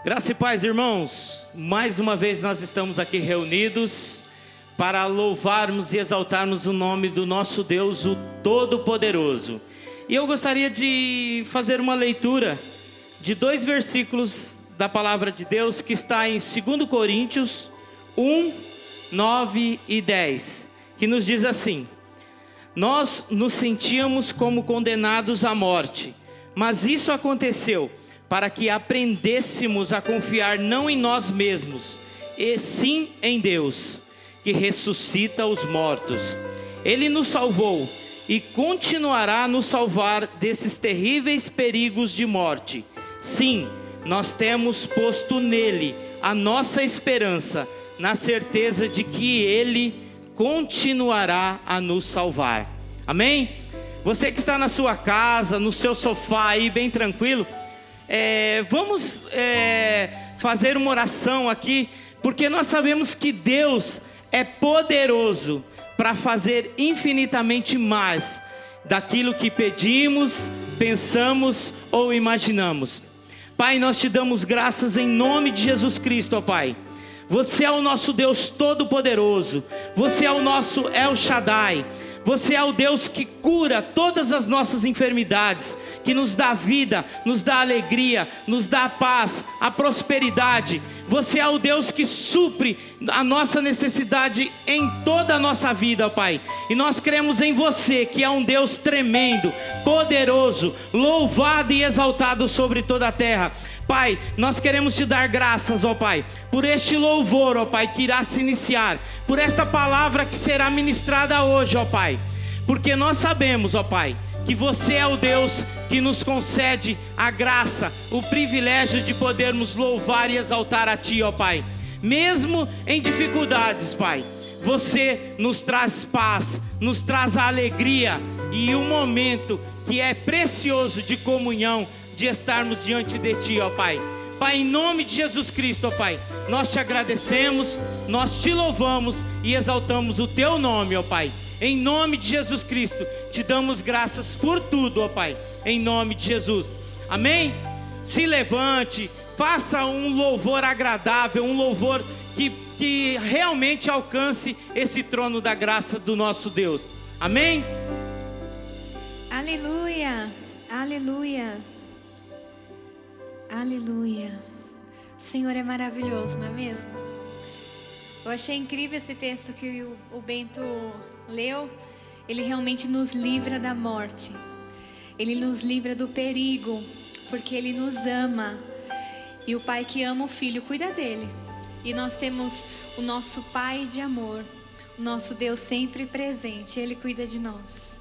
Graça e paz, irmãos. Mais uma vez nós estamos aqui reunidos para louvarmos e exaltarmos o nome do nosso Deus, o Todo-Poderoso. E eu gostaria de fazer uma leitura de 2 versículos da palavra de Deus que está em 2 Coríntios 1, 9 e 10, que nos diz assim: nós nos sentíamos como condenados à morte, mas isso aconteceu para que aprendêssemos a confiar não em nós mesmos, e sim em Deus, que ressuscita os mortos. Ele nos salvou e continuará a nos salvar desses terríveis perigos de morte. Sim, nós temos posto nele a nossa esperança, na certeza de que ele continuará a nos salvar. Amém? Você que está na sua casa, no seu sofá aí, bem tranquilo, vamos fazer uma oração aqui, porque nós sabemos que Deus é poderoso para fazer infinitamente mais daquilo que pedimos, pensamos ou imaginamos. Pai, nós te damos graças em nome de Jesus Cristo, ó Pai. Você é o nosso Deus Todo-Poderoso, você é o nosso El Shaddai. Você é o Deus que cura todas as nossas enfermidades, que nos dá vida, nos dá alegria, nos dá a paz, a prosperidade. Você é o Deus que supre a nossa necessidade em toda a nossa vida, ó Pai. E nós cremos em você, que é um Deus tremendo, poderoso, louvado e exaltado sobre toda a terra. Pai, nós queremos te dar graças, ó Pai, por este louvor, ó Pai, que irá se iniciar, por esta palavra que será ministrada hoje, ó Pai, porque nós sabemos, ó Pai, que você é o Deus que nos concede a graça, o privilégio de podermos louvar e exaltar a Ti, ó Pai, mesmo em dificuldades, Pai. Você nos traz paz, nos traz a alegria e um momento que é precioso de comunhão, de estarmos diante de Ti, ó Pai. Pai, em nome de Jesus Cristo, ó Pai, nós te agradecemos, nós te louvamos e exaltamos o Teu nome, ó Pai. Em nome de Jesus Cristo, te damos graças por tudo, ó Pai, em nome de Jesus, amém? Se levante, faça um louvor agradável, um louvor que realmente alcance esse trono da graça do nosso Deus, amém? Aleluia, aleluia. Aleluia. O Senhor é maravilhoso, não é mesmo? Eu achei incrível esse texto que o Bento leu. Ele realmente nos livra da morte. Ele nos livra do perigo, porque Ele nos ama. E o Pai que ama o Filho cuida dele. E nós temos o nosso Pai de amor, o nosso Deus sempre presente. Ele cuida de nós.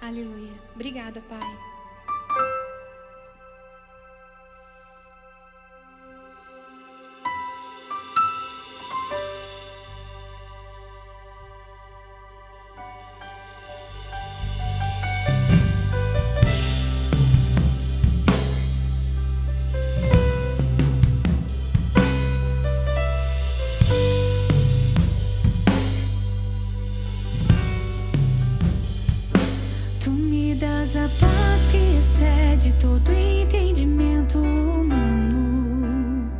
Aleluia. Obrigada, Pai. A paz que excede todo entendimento humano.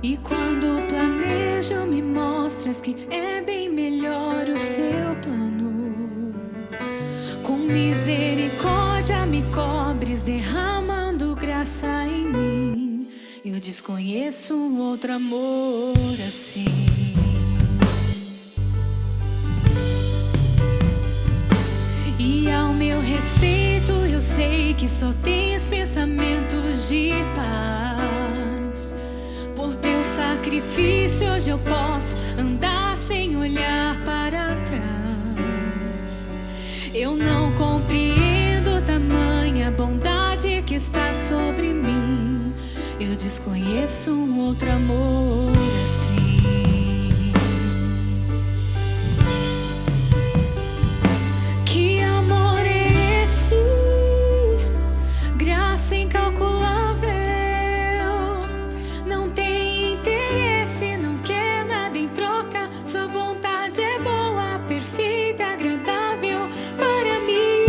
E quando planejo, me mostras que é bem melhor o seu plano. Com misericórdia me cobres, derramando graça em mim. Eu desconheço um outro amor assim. E ao meu respeito eu sei que só tens pensamentos de paz. Por teu sacrifício hoje eu posso andar sem olhar para trás. Eu não compreendo tamanha bondade que está sobre mim. Eu desconheço um outro amor assim. Graça incalculável, não tem interesse, não quer nada em troca. Sua vontade é boa, perfeita, agradável para mim.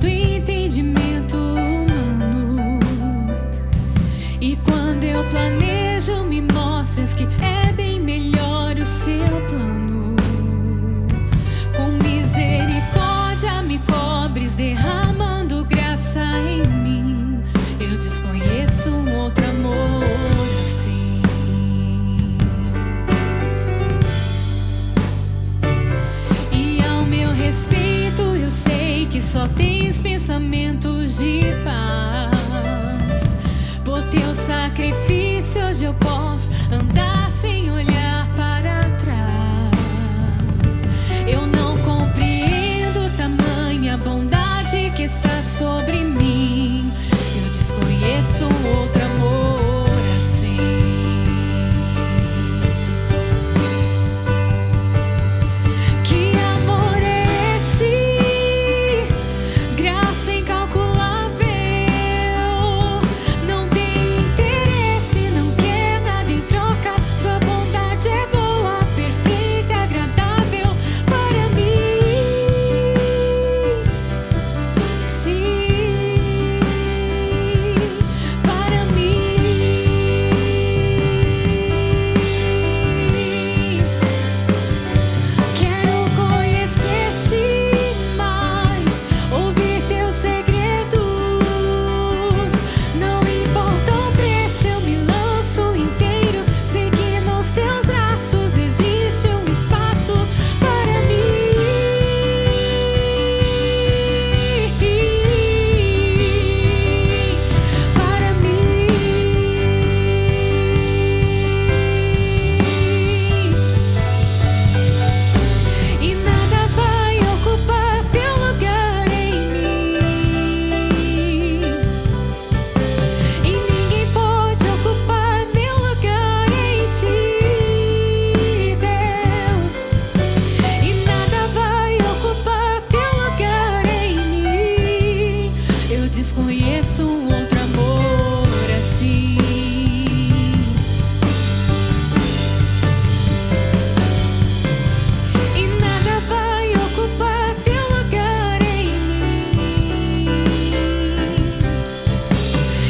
do entendimento humano. E quando eu planejo, me mostras que é bem melhor o seu plano. Com misericórdia me cobres, derramando graça em mim. Eu desconheço um outro amor assim. E ao meu respeito eu sei que só tens pensamentos de paz. Por teu sacrifício hoje eu posso andar sem olhar para trás. Eu não compreendo tamanha bondade que está sobre mim. Eu desconheço um outro amor assim. Que amor é esse? Graça incalculável. Não tem interesse, não quer nada em troca. Sua bondade é boa, perfeita, agradável para mim. Sim, para mim. Quero conhecer-te mais, ouvir teus segredos. Não importa o preço, eu me lanço inteiro. Sei que nos teus braços existe um espaço para mim. Para mim. E nada vai ocupar teu lugar em mim. E ninguém pode ocupar meu lugar em ti, Deus. E nada vai ocupar teu lugar em mim. Eu desconheço um outro amor assim. E nada vai ocupar teu lugar em mim.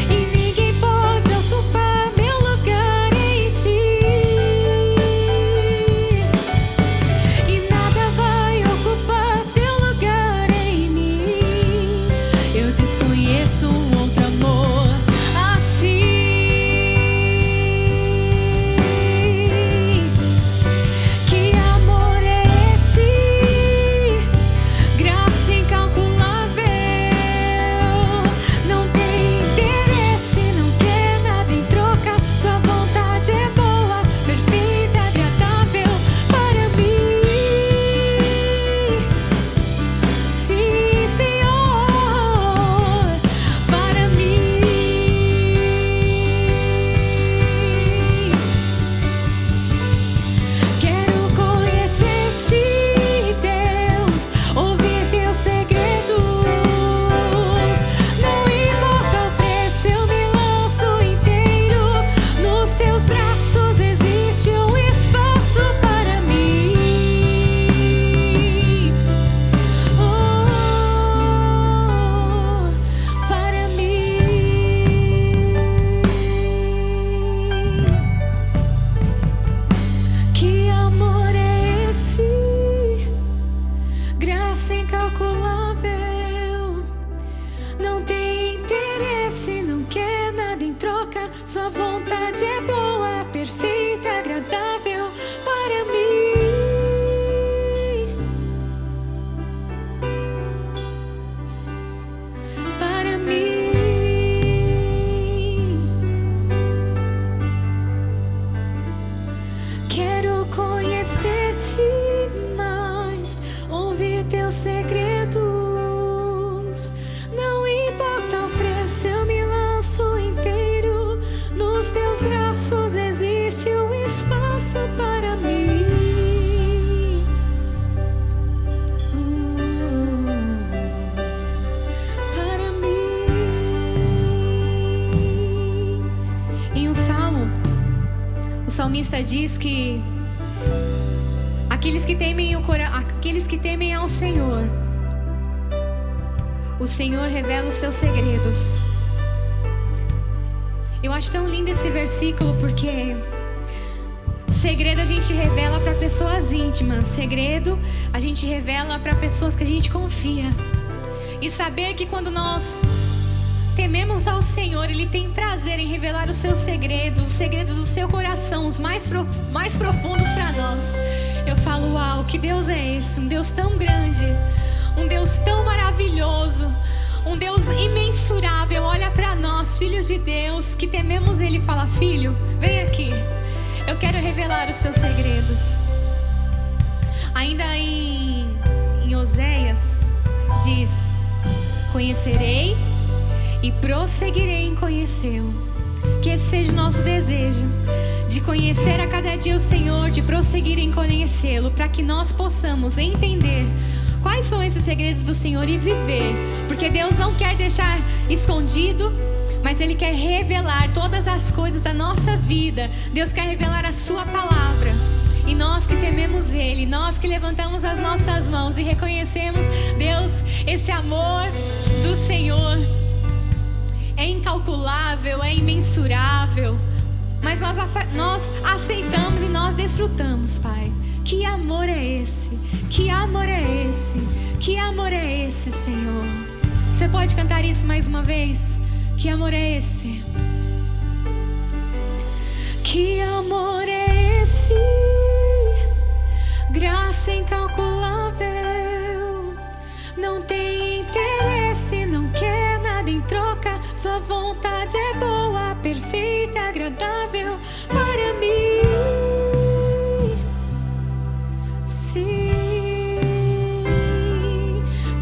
E ninguém pode ocupar meu lugar em ti. E nada vai ocupar teu lugar em mim. Eu desconheço um outro amor assim. Que amor é esse? Graça incalculável. Não tem interesse, não quer nada em troca. Sua vontade é boa, perfeita, agradável para mim. Sim, Senhor, para mim. Quero conhecer-te, Deus, ouvir teus segredos. Não importa o preço, eu me lanço inteiro. Nos teus braços existe um espaço para mim. Oh, para mim. Que amor é esse? Graça incalculável. Não tem interesse, não quer nada em troca. Sua vontade é boa, perfeita, agradável para mim. Para mim. Quero conhecer-te mais, ouvir teus segredos. Não importa o preço, eu me lanço inteiro. Nos teus braços existe um espaço para mim. Para mim. Em um salmo, o salmista diz que aqueles que temem ao Senhor, o Senhor revela os seus segredos. Eu acho tão lindo esse versículo porque segredo a gente revela para pessoas íntimas, segredo a gente revela para pessoas que a gente confia. E saber que quando nós tememos ao Senhor, Ele tem prazer em revelar os seus segredos, os segredos do seu coração, os mais profundos para nós. Eu falo, uau, que Deus é esse? Um Deus tão grande, um Deus tão maravilhoso, um Deus imensurável. Olha para nós, filhos de Deus, que tememos Ele e fala, filho, vem aqui, eu quero revelar os seus segredos. Ainda em Oséias diz, conhecerei e prosseguirei em conhecê-lo. Que esse seja o nosso desejo, de conhecer a cada dia o Senhor, de prosseguir em conhecê-lo, para que nós possamos entender quais são esses segredos do Senhor e viver. Porque Deus não quer deixar escondido, mas Ele quer revelar todas as coisas da nossa vida. Deus quer revelar a sua palavra. E nós que tememos Ele, nós que levantamos as nossas mãos e reconhecemos, Deus, esse amor do Senhor é incalculável, é imensurável, mas nós aceitamos e nós desfrutamos, Pai. Que amor é esse? Que amor é esse? Que amor é esse, Senhor? Você pode cantar isso mais uma vez? Que amor é esse? Que amor é esse? Graça incalculável, não tem interesse, não quer nada em troca. Sua vontade é boa, perfeita, agradável para mim. Sim,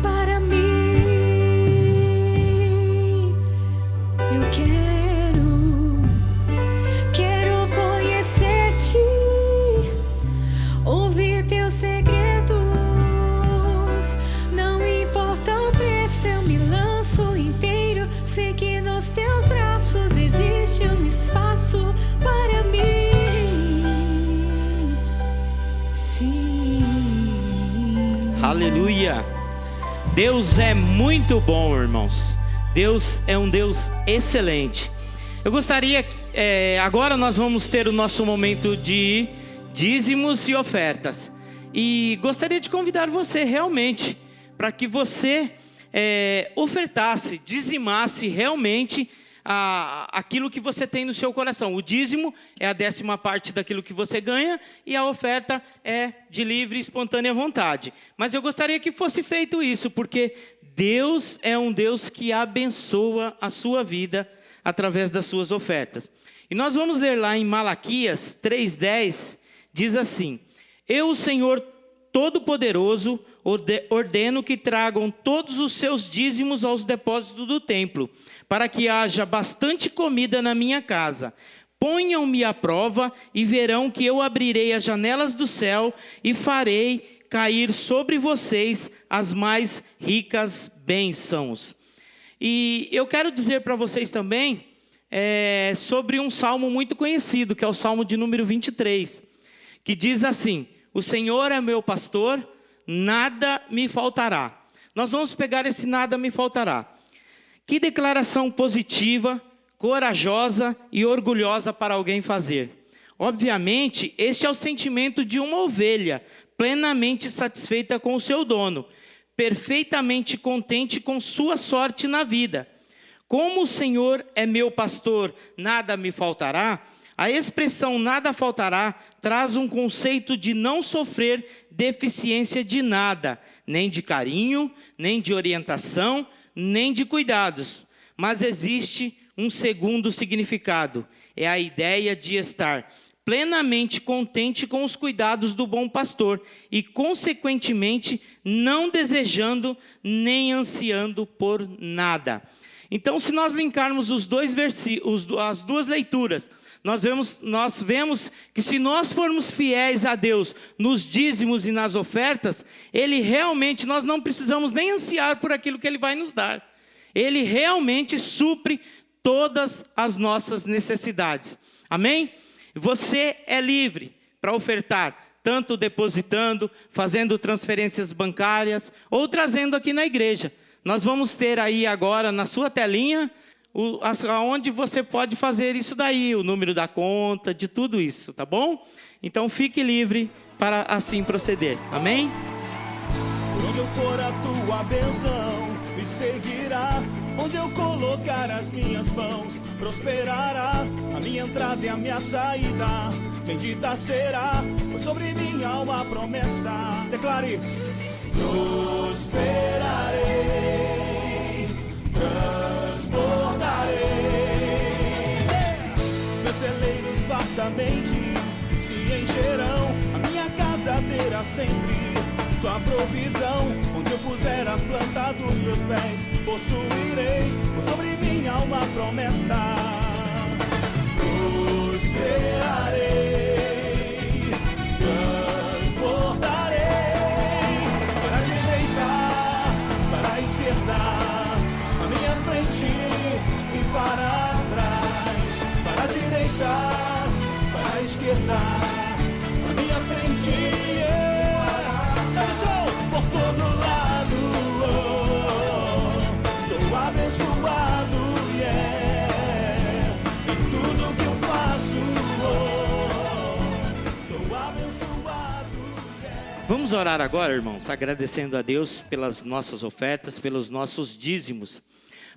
para mim. Eu quero conhecer-te, ouvir teus segredos. Não importa o preço, eu me lanço inteiro. Sei que nos teus braços existe um espaço para mim. Sim. Aleluia. Deus é muito bom, irmãos. Deus é um Deus excelente. Eu gostaria, agora nós vamos ter o nosso momento de dízimos e ofertas. E gostaria de convidar você realmente para que você ofertasse, dizimasse realmente aquilo que você tem no seu coração. O dízimo é a 10ª parte daquilo que você ganha e a oferta é de livre e espontânea vontade. Mas eu gostaria que fosse feito isso, porque Deus é um Deus que abençoa a sua vida através das suas ofertas. E nós vamos ler lá em Malaquias 3:10, diz assim: Eu, o Senhor Todo-Poderoso, ordeno que tragam todos os seus dízimos aos depósitos do templo, para que haja bastante comida na minha casa. Ponham-me à prova e verão que eu abrirei as janelas do céu e farei cair sobre vocês as mais ricas bênçãos. E eu quero dizer para vocês também sobre um salmo muito conhecido, que é o Salmo de número 23, que diz assim: O Senhor é meu pastor, nada me faltará. Nós vamos pegar esse nada me faltará. Que declaração positiva, corajosa e orgulhosa para alguém fazer. Obviamente, este é o sentimento de uma ovelha, plenamente satisfeita com o seu dono, perfeitamente contente com sua sorte na vida. Como o Senhor é meu pastor, nada me faltará. A expressão nada faltará traz um conceito de não sofrer deficiência de nada, nem de carinho, nem de orientação, nem de cuidados. Mas existe um segundo significado, é a ideia de estar plenamente contente com os cuidados do bom pastor e, consequentemente, não desejando nem ansiando por nada. Então, se nós linkarmos os dois as duas leituras, nós vemos que se nós formos fiéis a Deus nos dízimos e nas ofertas, Ele realmente, nós não precisamos nem ansiar por aquilo que Ele vai nos dar. Ele realmente supre todas as nossas necessidades. Amém? Você é livre para ofertar, tanto depositando, fazendo transferências bancárias ou trazendo aqui na igreja. Nós vamos ter aí agora na sua telinha onde você pode fazer isso daí, o número da conta, de tudo isso, tá bom? Então fique livre para assim proceder, amém? Onde eu for a tua bênção me seguirá, onde eu colocar as minhas mãos prosperará, a minha entrada e a minha saída bendita será, pois sobre mim há uma promessa. Declare: prosperarei, transbordarei, os meus celeiros fartamente se encherão, a minha casa terá sempre tua provisão, onde eu puser a planta dos meus pés possuirei, pois sobre mim há uma promessa. Prosperarei, transbordarei, para a direita, para a esquerda, à minha frente e para trás, para a direita, para a esquerda, à minha frente, por todo lado, sou abençoado, em tudo que eu faço, sou abençoado, Vamos orar agora, irmãos, agradecendo a Deus pelas nossas ofertas, pelos nossos dízimos.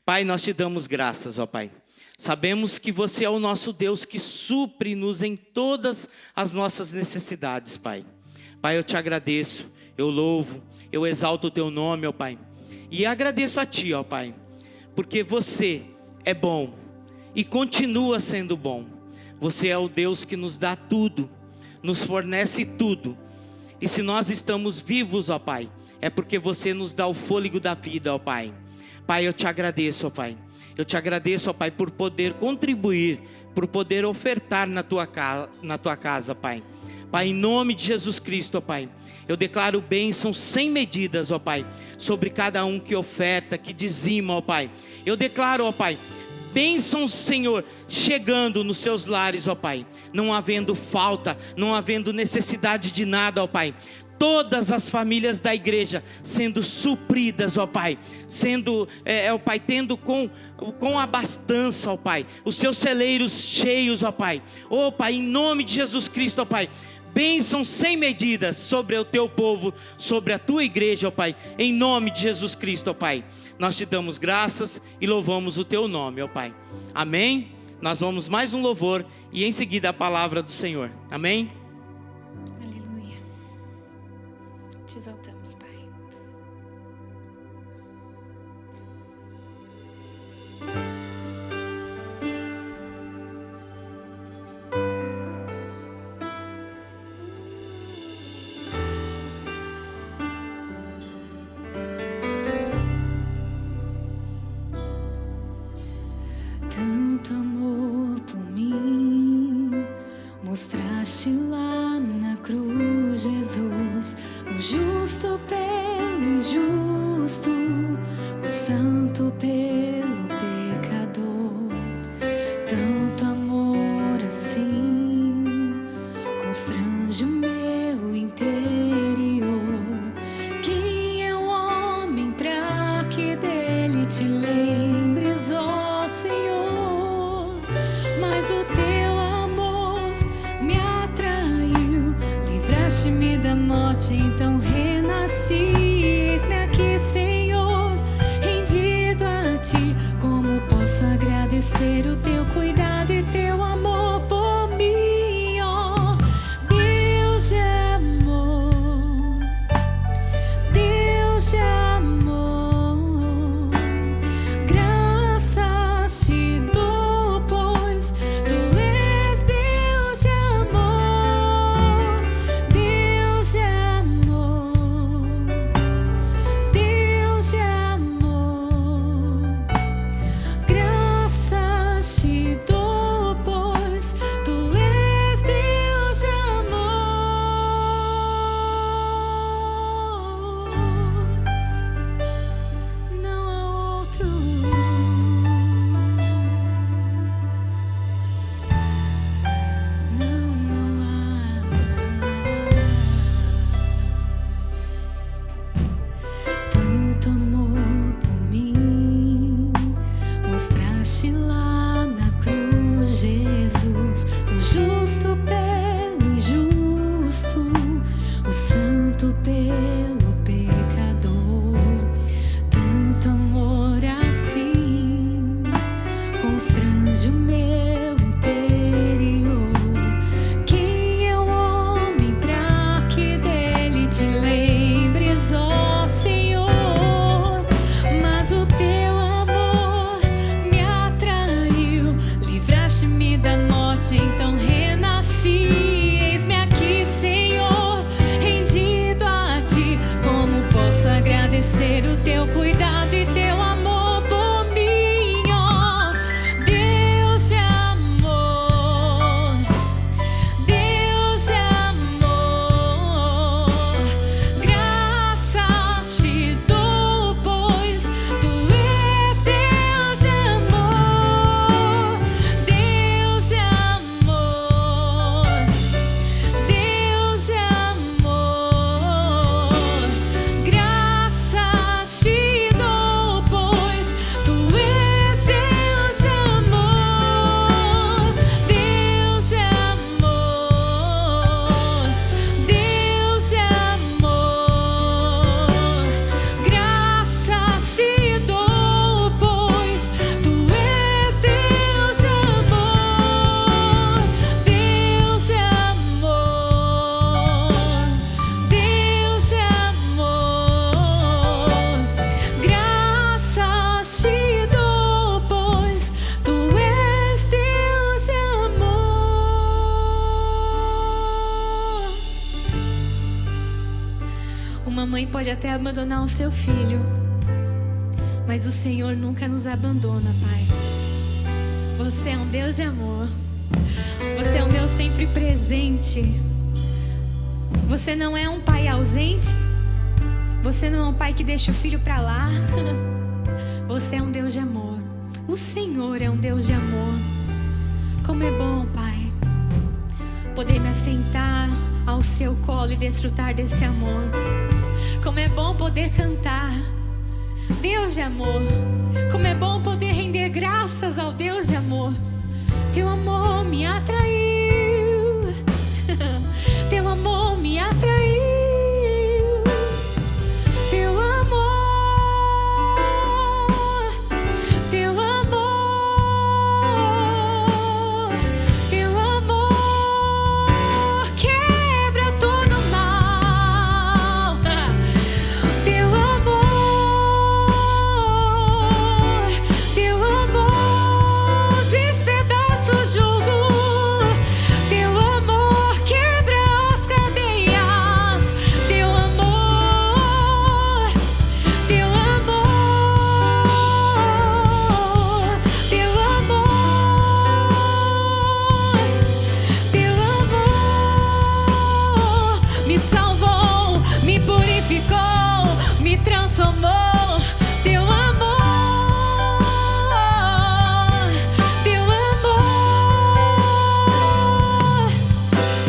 Pai, nós te damos graças, ó Pai. Sabemos que você é o nosso Deus que supre-nos em todas as nossas necessidades, Pai. Pai, eu te agradeço, eu louvo, eu exalto o teu nome, ó Pai. E agradeço a ti, ó Pai, porque você é bom e continua sendo bom. Você é o Deus que nos dá tudo, nos fornece tudo. E se nós estamos vivos, ó Pai, é porque você nos dá o fôlego da vida, ó Pai. Pai, eu te agradeço, ó Pai. Eu te agradeço, ó Pai, por poder contribuir, por poder ofertar na tua casa, Pai. Pai, em nome de Jesus Cristo, ó Pai, eu declaro bênçãos sem medidas, ó Pai, sobre cada um que oferta, que dizima, ó Pai. Eu declaro, ó Pai, bênçãos, Senhor, chegando nos seus lares, ó Pai, não havendo falta, não havendo necessidade de nada, ó Pai. Todas as famílias da igreja sendo supridas, ó Pai, sendo, ó Pai, tendo com abastança, ó Pai, os seus celeiros cheios, ó Pai. Ó Pai, em nome de Jesus Cristo, ó Pai, bênçãos sem medidas sobre o teu povo, sobre a tua igreja, ó Pai, em nome de Jesus Cristo, ó Pai. Nós te damos graças e louvamos o teu nome, ó Pai. Amém? Nós vamos mais um louvor e em seguida a palavra do Senhor. Amém? Aleluia. Te exaltamos, Pai. Tanto amor por mim mostraste lá na cruz, Jesus, o justo pelo injusto, o santo pelo pecador. Tanto amor assim constrange o meu interior. Quem é o homem pra que dele te lembres, ó Senhor? Mas o teu amor me atraiu, livraste-me da morte, então renasci. Eis-me aqui, Senhor, rendido a ti. Como posso agradecer o teu cuidado e teu amor por mim, ó Deus de amor, Deus de amor. Graças te dou, pois tu és Deus de amor, Deus de amor, Deus de amor. Graças te dou, pois Entregaste lá na cruz, Jesus, o justo pelo injusto, o santo pelo pecador. Tanto amor assim constrange o meu interior. Quem é o homem pra que dele te lembres, ó Senhor? Mas o teu amor me atraiu, livraste-me da morte, então renasci. Eis-me aqui, Senhor, rendido a ti. Como posso agradecer o teu cuidado e teu amor por mim, ó Deus de amor, Deus de amor. Graças te dou, pois tu és Deus de amor, Deus de amor, Deus de amor. Graças te dou, pois tu és Deus de amor, Deus de amor, Deus de amor. Graças te dou, pois tu és Deus de amor, Deus de amor, Deus de amor. Graças te dou, pois tu és Deus de amor. Uma mãe pode até abandonar o seu filho, mas o Senhor nunca nos abandona, Pai. Você é um Deus de amor. Você é um Deus sempre presente. Você não é um pai ausente. Você não é um pai que deixa o filho pra lá. Você é um Deus de amor. O Senhor é um Deus de amor. Como é bom, Pai, poder me assentar ao seu colo e desfrutar desse amor. Como é bom poder cantar Deus de amor. Como é bom poder render graças ao Deus de amor. Teu amor me atraiu. Teu amor me atraiu. Teu amor, teu amor, teu amor quebra todo mal. Teu amor despedaça o jugo. Teu amor quebra as cadeias. Teu amor, teu amor, teu amor, teu amor me salvou, me purificou, me transformou. Teu amor, teu amor,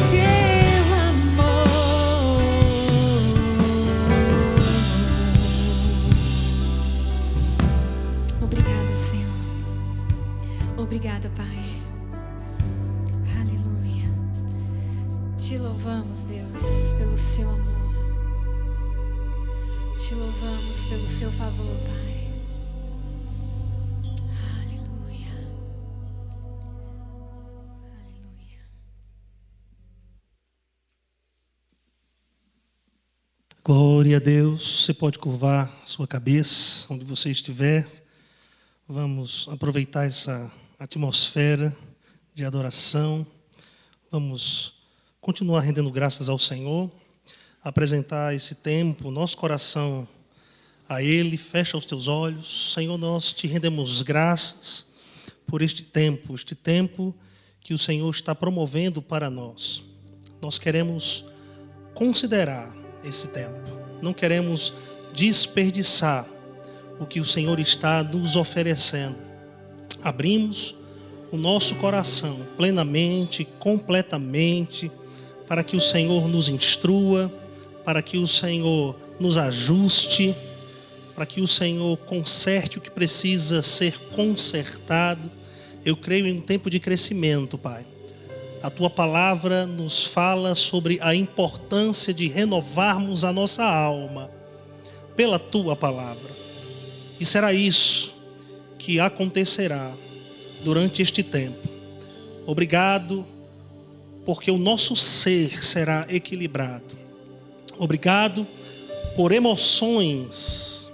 teu amor. Obrigada, Senhor. Obrigada, Pai. Aleluia. Te louvamos, Deus, pelo seu amor. Te louvamos pelo seu favor, Pai. Aleluia. Aleluia. Glória a Deus. Você pode curvar sua cabeça onde você estiver. Vamos aproveitar essa atmosfera de adoração. Vamos continuar rendendo graças ao Senhor. Apresentar esse tempo, nosso coração a Ele. Fecha os teus olhos. Senhor, nós te rendemos graças por este tempo que o Senhor está promovendo para nós. Nós queremos considerar esse tempo. Não queremos desperdiçar o que o Senhor está nos oferecendo. Abrimos o nosso coração plenamente, completamente, para que o Senhor nos instrua, para que o Senhor nos ajuste, para que o Senhor conserte o que precisa ser consertado. Eu creio em um tempo de crescimento, Pai. A Tua palavra nos fala sobre a importância de renovarmos a nossa alma pela Tua palavra. E será isso que acontecerá durante este tempo. Obrigado, porque o nosso ser será equilibrado. Obrigado por emoções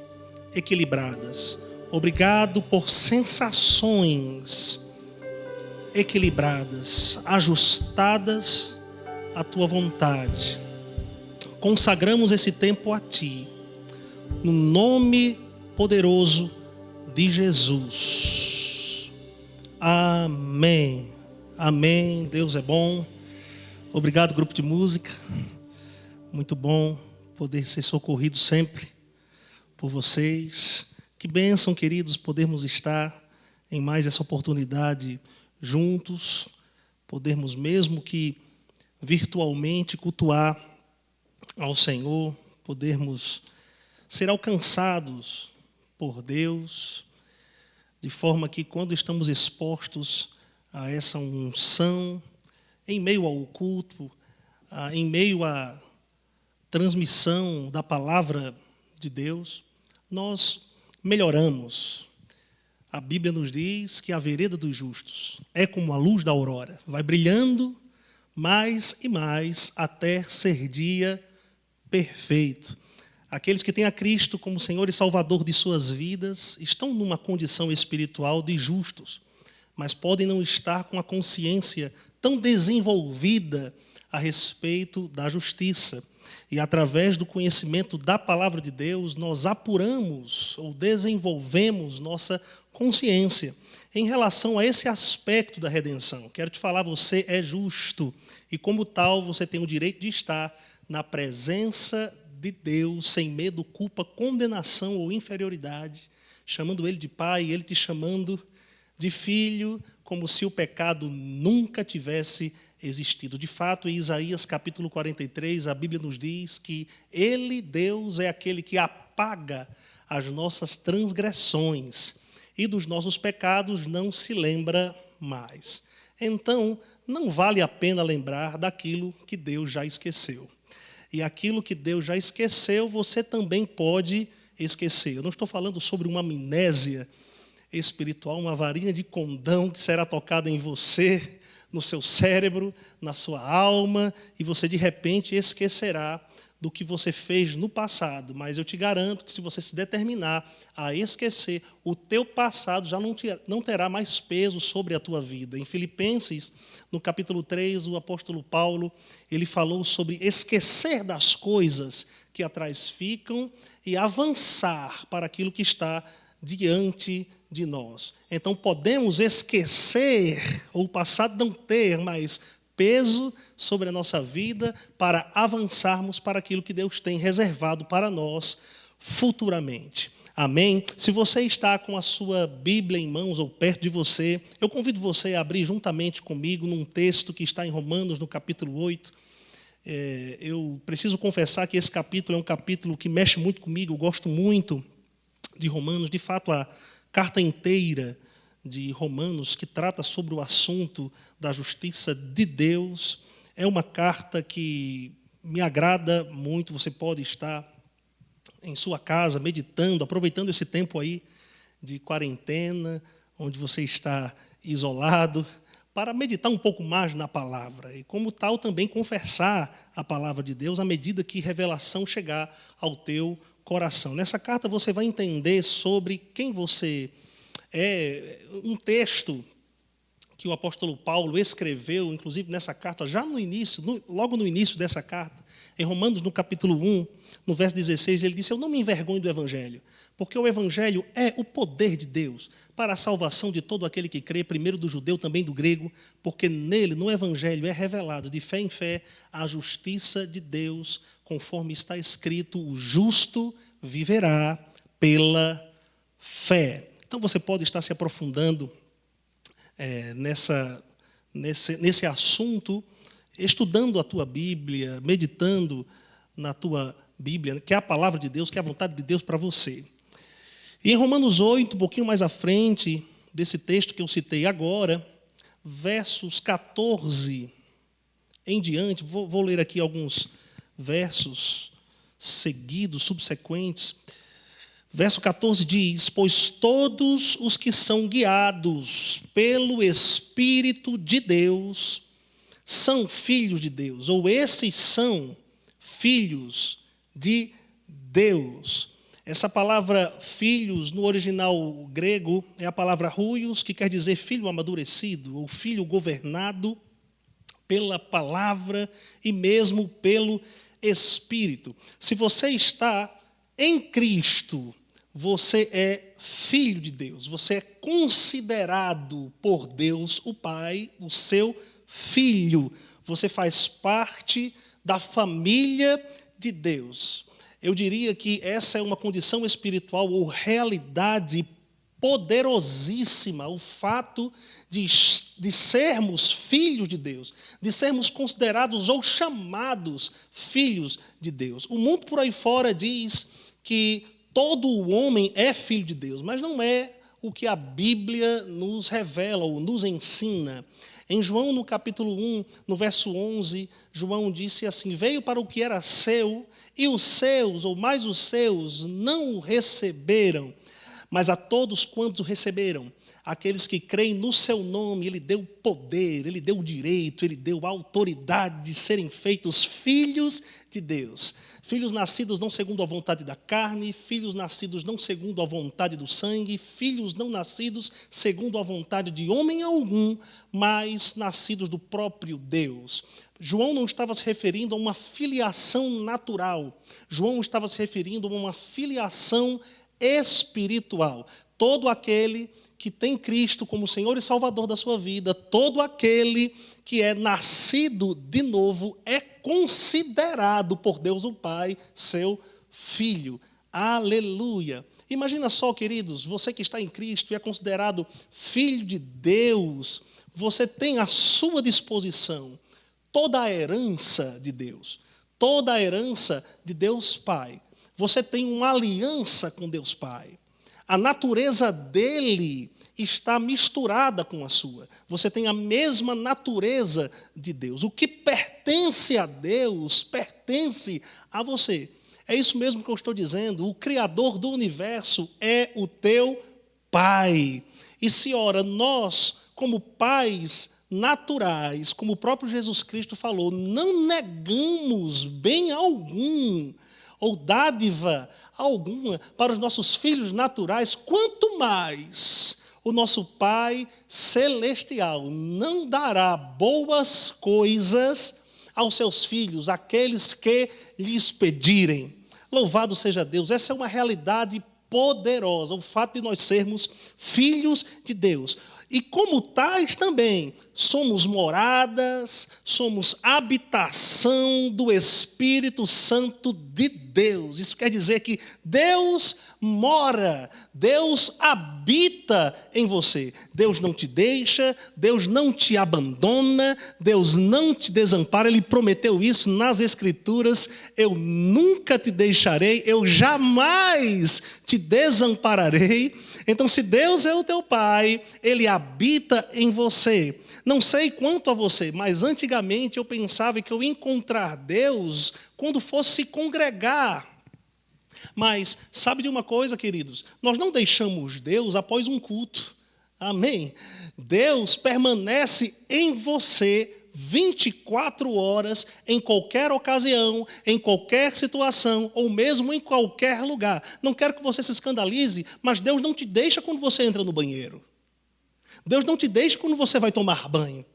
equilibradas. Obrigado por sensações equilibradas, ajustadas à Tua vontade. Consagramos esse tempo a Ti, no nome poderoso de Jesus. Amém. Amém. Deus é bom. Obrigado, grupo de música. Muito bom poder ser socorrido sempre por vocês. Que bênção, queridos, podermos estar em mais essa oportunidade juntos, podermos mesmo que virtualmente cultuar ao Senhor, podermos ser alcançados por Deus, de forma que quando estamos expostos a essa unção, em meio ao culto, em meio à transmissão da palavra de Deus, nós melhoramos. A Bíblia nos diz que a vereda dos justos é como a luz da aurora, vai brilhando mais e mais até ser dia perfeito. Aqueles que têm a Cristo como Senhor e Salvador de suas vidas estão numa condição espiritual de justos, mas podem não estar com a consciência tão desenvolvida a respeito da justiça. E através do conhecimento da palavra de Deus, nós apuramos ou desenvolvemos nossa consciência em relação a esse aspecto da redenção. Quero te falar, você é justo e como tal você tem o direito de estar na presença de Deus sem medo, culpa, condenação ou inferioridade, chamando Ele de Pai e Ele te chamando de filho, como se o pecado nunca tivesse existido. De fato, em Isaías capítulo 43, a Bíblia nos diz que Ele, Deus, é aquele que apaga as nossas transgressões e dos nossos pecados não se lembra mais. Então, não vale a pena lembrar daquilo que Deus já esqueceu. E aquilo que Deus já esqueceu, você também pode esquecer. Eu não estou falando sobre uma amnésia espiritual, uma varinha de condão que será tocada em você, no seu cérebro, na sua alma, e você de repente esquecerá do que você fez no passado. Mas eu te garanto que se você se determinar a esquecer, o teu passado já não terá mais peso sobre a tua vida. Em Filipenses, no capítulo 3, o apóstolo Paulo, ele falou sobre esquecer das coisas que atrás ficam e avançar para aquilo que está diante de nós. Então podemos esquecer, ou o passado não ter mais peso sobre a nossa vida para avançarmos para aquilo que Deus tem reservado para nós futuramente. Amém? Se você está com a sua Bíblia em mãos ou perto de você, eu convido você a abrir juntamente comigo num texto que está em Romanos, no capítulo 8. Eu preciso confessar que esse capítulo é um capítulo que mexe muito comigo, eu gosto muito de Romanos. De fato, a carta inteira de Romanos, que trata sobre o assunto da justiça de Deus, é uma carta que me agrada muito. Você pode estar em sua casa meditando, aproveitando esse tempo aí de quarentena, onde você está isolado, para meditar um pouco mais na palavra e, como tal, também confessar a palavra de Deus à medida que revelação chegar ao teu coração. Nessa carta você vai entender sobre quem você é, um texto que o apóstolo Paulo escreveu, inclusive nessa carta, já no início, logo no início dessa carta, em Romanos, no capítulo 1, no verso 16, ele disse: eu não me envergonho do Evangelho, porque o Evangelho é o poder de Deus para a salvação de todo aquele que crê, primeiro do judeu, também do grego, porque nele, no Evangelho, é revelado de fé em fé a justiça de Deus, conforme está escrito: o justo viverá pela fé. Então você pode estar se aprofundando nesse assunto, estudando a tua Bíblia, meditando na tua Bíblia, que é a palavra de Deus, que é a vontade de Deus para você. E em Romanos 8, um pouquinho mais à frente desse texto que eu citei agora, versos 14 em diante, vou ler aqui alguns versos seguidos, subsequentes. Verso 14 diz: pois todos os que são guiados pelo Espírito de Deus são filhos de Deus, ou esses são filhos de Deus. Essa palavra filhos, no original grego, é a palavra huios, que quer dizer filho amadurecido, ou filho governado pela palavra e mesmo pelo Espírito. Se você está em Cristo, você é filho de Deus, você é considerado por Deus, o Pai, o seu filho. Você faz parte da família de Deus. Eu diria que essa é uma condição espiritual ou realidade poderosíssima, o fato de sermos filhos de Deus, de sermos considerados ou chamados filhos de Deus. O mundo por aí fora diz que todo homem é filho de Deus, mas não é o que a Bíblia nos revela ou nos ensina. Em João, no capítulo 1, no verso 11, João disse assim: veio para o que era seu, e os seus, ou mais os seus, não o receberam. Mas a todos quantos o receberam, aqueles que creem no seu nome, ele deu poder, ele deu direito, ele deu autoridade de serem feitos filhos de Deus. Filhos nascidos não segundo a vontade da carne, filhos nascidos não segundo a vontade do sangue, filhos não nascidos segundo a vontade de homem algum, mas nascidos do próprio Deus. João não estava se referindo a uma filiação natural. João estava se referindo a uma filiação espiritual. Todo aquele que tem Cristo como Senhor e Salvador da sua vida, todo aquele que é nascido de novo é considerado por Deus o Pai seu filho. Aleluia! Imagina só, queridos, você que está em Cristo e é considerado filho de Deus, você tem à sua disposição toda a herança de Deus, toda a herança de Deus Pai. Você tem uma aliança com Deus Pai. A natureza dele está misturada com a sua. Você tem a mesma natureza de Deus. O que pertence a Deus, pertence a você. É isso mesmo que eu estou dizendo. O Criador do universo é o teu Pai. E se, ora, nós, como pais naturais, como o próprio Jesus Cristo falou, não negamos bem algum, ou dádiva alguma para os nossos filhos naturais, quanto mais o nosso Pai celestial não dará boas coisas aos seus filhos, aqueles que lhes pedirem. Louvado seja Deus, essa é uma realidade poderosa, o fato de nós sermos filhos de Deus. E como tais também, somos moradas, somos habitação do Espírito Santo de Deus. Isso quer dizer que Deus mora, Deus habita em você. Deus não te deixa, Deus não te abandona, Deus não te desampara. Ele prometeu isso nas Escrituras: eu nunca te deixarei, eu jamais te desampararei. Então, se Deus é o teu Pai, Ele habita em você. Não sei quanto a você, mas antigamente eu pensava que eu ia encontrar Deus quando fosse se congregar. Mas sabe de uma coisa, queridos? Nós não deixamos Deus após um culto. Amém? Deus permanece em você 24 horas, em qualquer ocasião, em qualquer situação, ou mesmo em qualquer lugar. Não quero que você se escandalize, mas Deus não te deixa quando você entra no banheiro. Deus não te deixa quando você vai tomar banho.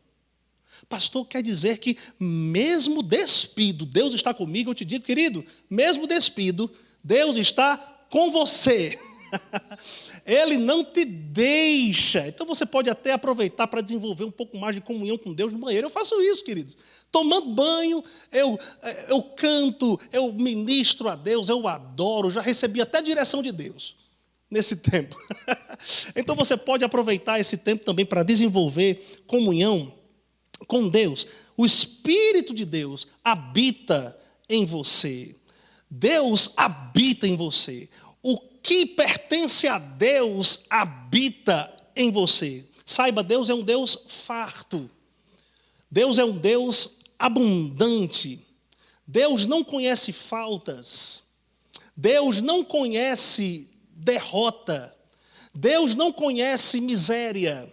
Pastor, quer dizer que mesmo despido, Deus está comigo? Eu te digo, querido, mesmo despido, Deus está com você. Ele não te deixa. Então você pode até aproveitar para desenvolver um pouco mais de comunhão com Deus no banheiro. Eu faço isso, queridos. Tomando banho, eu canto, eu ministro a Deus, eu adoro. Já recebi até direção de Deus nesse tempo. Então você pode aproveitar esse tempo também para desenvolver comunhão com Deus. O Espírito de Deus habita em você. Deus habita em você. O que pertence a Deus habita em você. Saiba, Deus é um Deus farto. Deus é um Deus abundante. Deus não conhece faltas. Deus não conhece derrota. Deus não conhece miséria.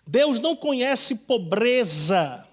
Deus não conhece pobreza.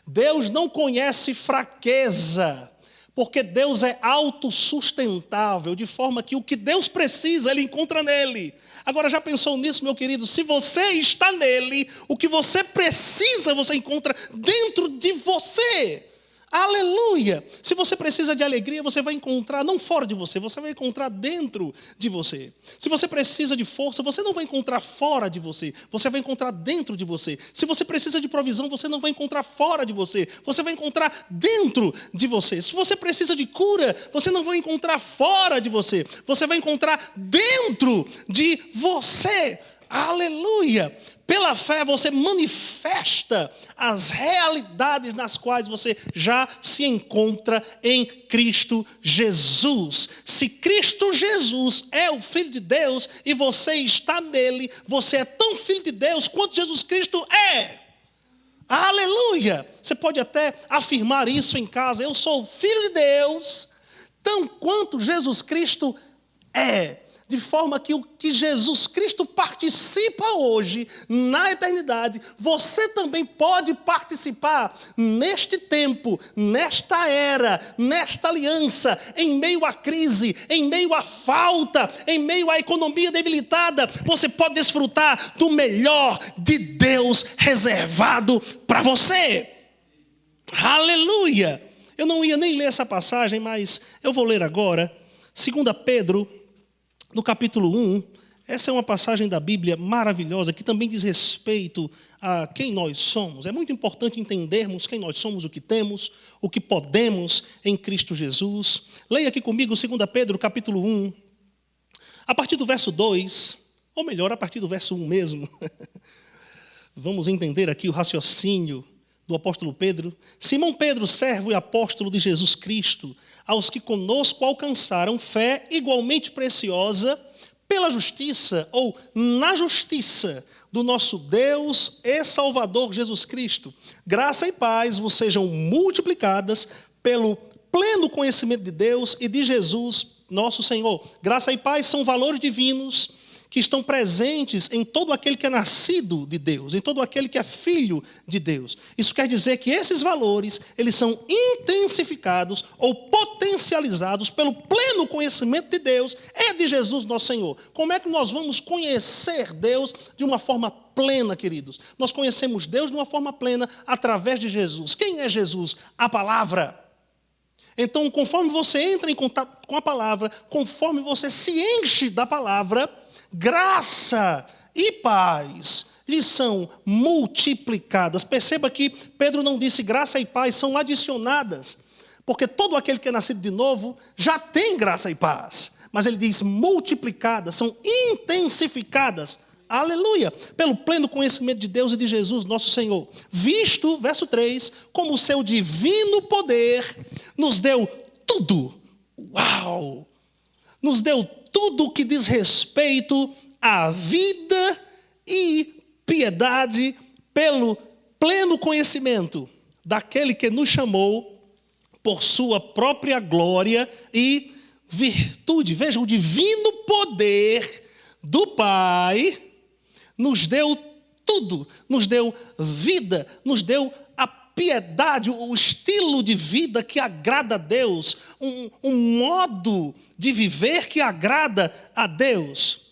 Deus não conhece fraqueza. Porque Deus é autossustentável, de forma que o que Deus precisa, Ele encontra nele. Agora, já pensou nisso, meu querido? Se você está nele, o que você precisa, você encontra dentro de você. Aleluia! Se você precisa de alegria, você vai encontrar não fora de você, você vai encontrar dentro de você. Se você precisa de força, você não vai encontrar fora de você, você vai encontrar dentro de você. Se você precisa de provisão, você não vai encontrar fora de você, você vai encontrar dentro de você. Se você precisa de cura, você não vai encontrar fora de você, você vai encontrar dentro de você. Aleluia! Pela fé você manifesta as realidades nas quais você já se encontra em Cristo Jesus. Se Cristo Jesus é o Filho de Deus e você está nele, você é tão filho de Deus quanto Jesus Cristo é. Aleluia! Você pode até afirmar isso em casa. Eu sou filho de Deus, tão quanto Jesus Cristo é. De forma que o que Jesus Cristo participa hoje, na eternidade, você também pode participar neste tempo, nesta era, nesta aliança, em meio à crise, em meio à falta, em meio à economia debilitada. Você pode desfrutar do melhor de Deus reservado para você. Aleluia! Eu não ia nem ler essa passagem, mas eu vou ler agora. 2 Pedro, no capítulo 1, essa é uma passagem da Bíblia maravilhosa, que também diz respeito a quem nós somos. É muito importante entendermos quem nós somos, o que temos, o que podemos em Cristo Jesus. Leia aqui comigo 2 Pedro, capítulo 1, a partir do verso 2, ou melhor, a partir do verso 1 mesmo. Vamos entender aqui o raciocínio do apóstolo Pedro. Simão Pedro, servo e apóstolo de Jesus Cristo, aos que conosco alcançaram fé igualmente preciosa pela justiça ou na justiça do nosso Deus e Salvador Jesus Cristo. Graça e paz vos sejam multiplicadas pelo pleno conhecimento de Deus e de Jesus, nosso Senhor. Graça e paz são valores divinos que estão presentes em todo aquele que é nascido de Deus, em todo aquele que é filho de Deus. Isso quer dizer que esses valores, eles são intensificados ou potencializados pelo pleno conhecimento de Deus e de Jesus, nosso Senhor. Como é que nós vamos conhecer Deus de uma forma plena, queridos? Nós conhecemos Deus de uma forma plena através de Jesus. Quem é Jesus? A palavra. Então, conforme você entra em contato com a palavra, conforme você se enche da palavra, graça e paz lhes são multiplicadas. Perceba que Pedro não disse graça e paz são adicionadas, porque todo aquele que é nascido de novo já tem graça e paz. Mas ele diz multiplicadas, são intensificadas. Aleluia! Pelo pleno conhecimento de Deus e de Jesus, nosso Senhor. Visto, verso 3, como o seu divino poder nos deu tudo. Uau! Nos deu tudo o que diz respeito à vida e piedade pelo pleno conhecimento daquele que nos chamou por sua própria glória e virtude. Veja, o divino poder do Pai nos deu tudo, nos deu vida, nos deu a piedade, o estilo de vida que agrada a Deus, um modo de viver que agrada a Deus.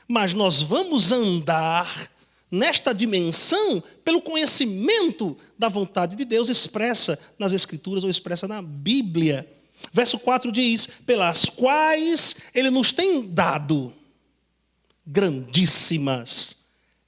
Mas nós vamos andar nesta dimensão pelo conhecimento da vontade de Deus expressa nas Escrituras ou expressa na Bíblia. Verso 4 diz, pelas quais Ele nos tem dado grandíssimas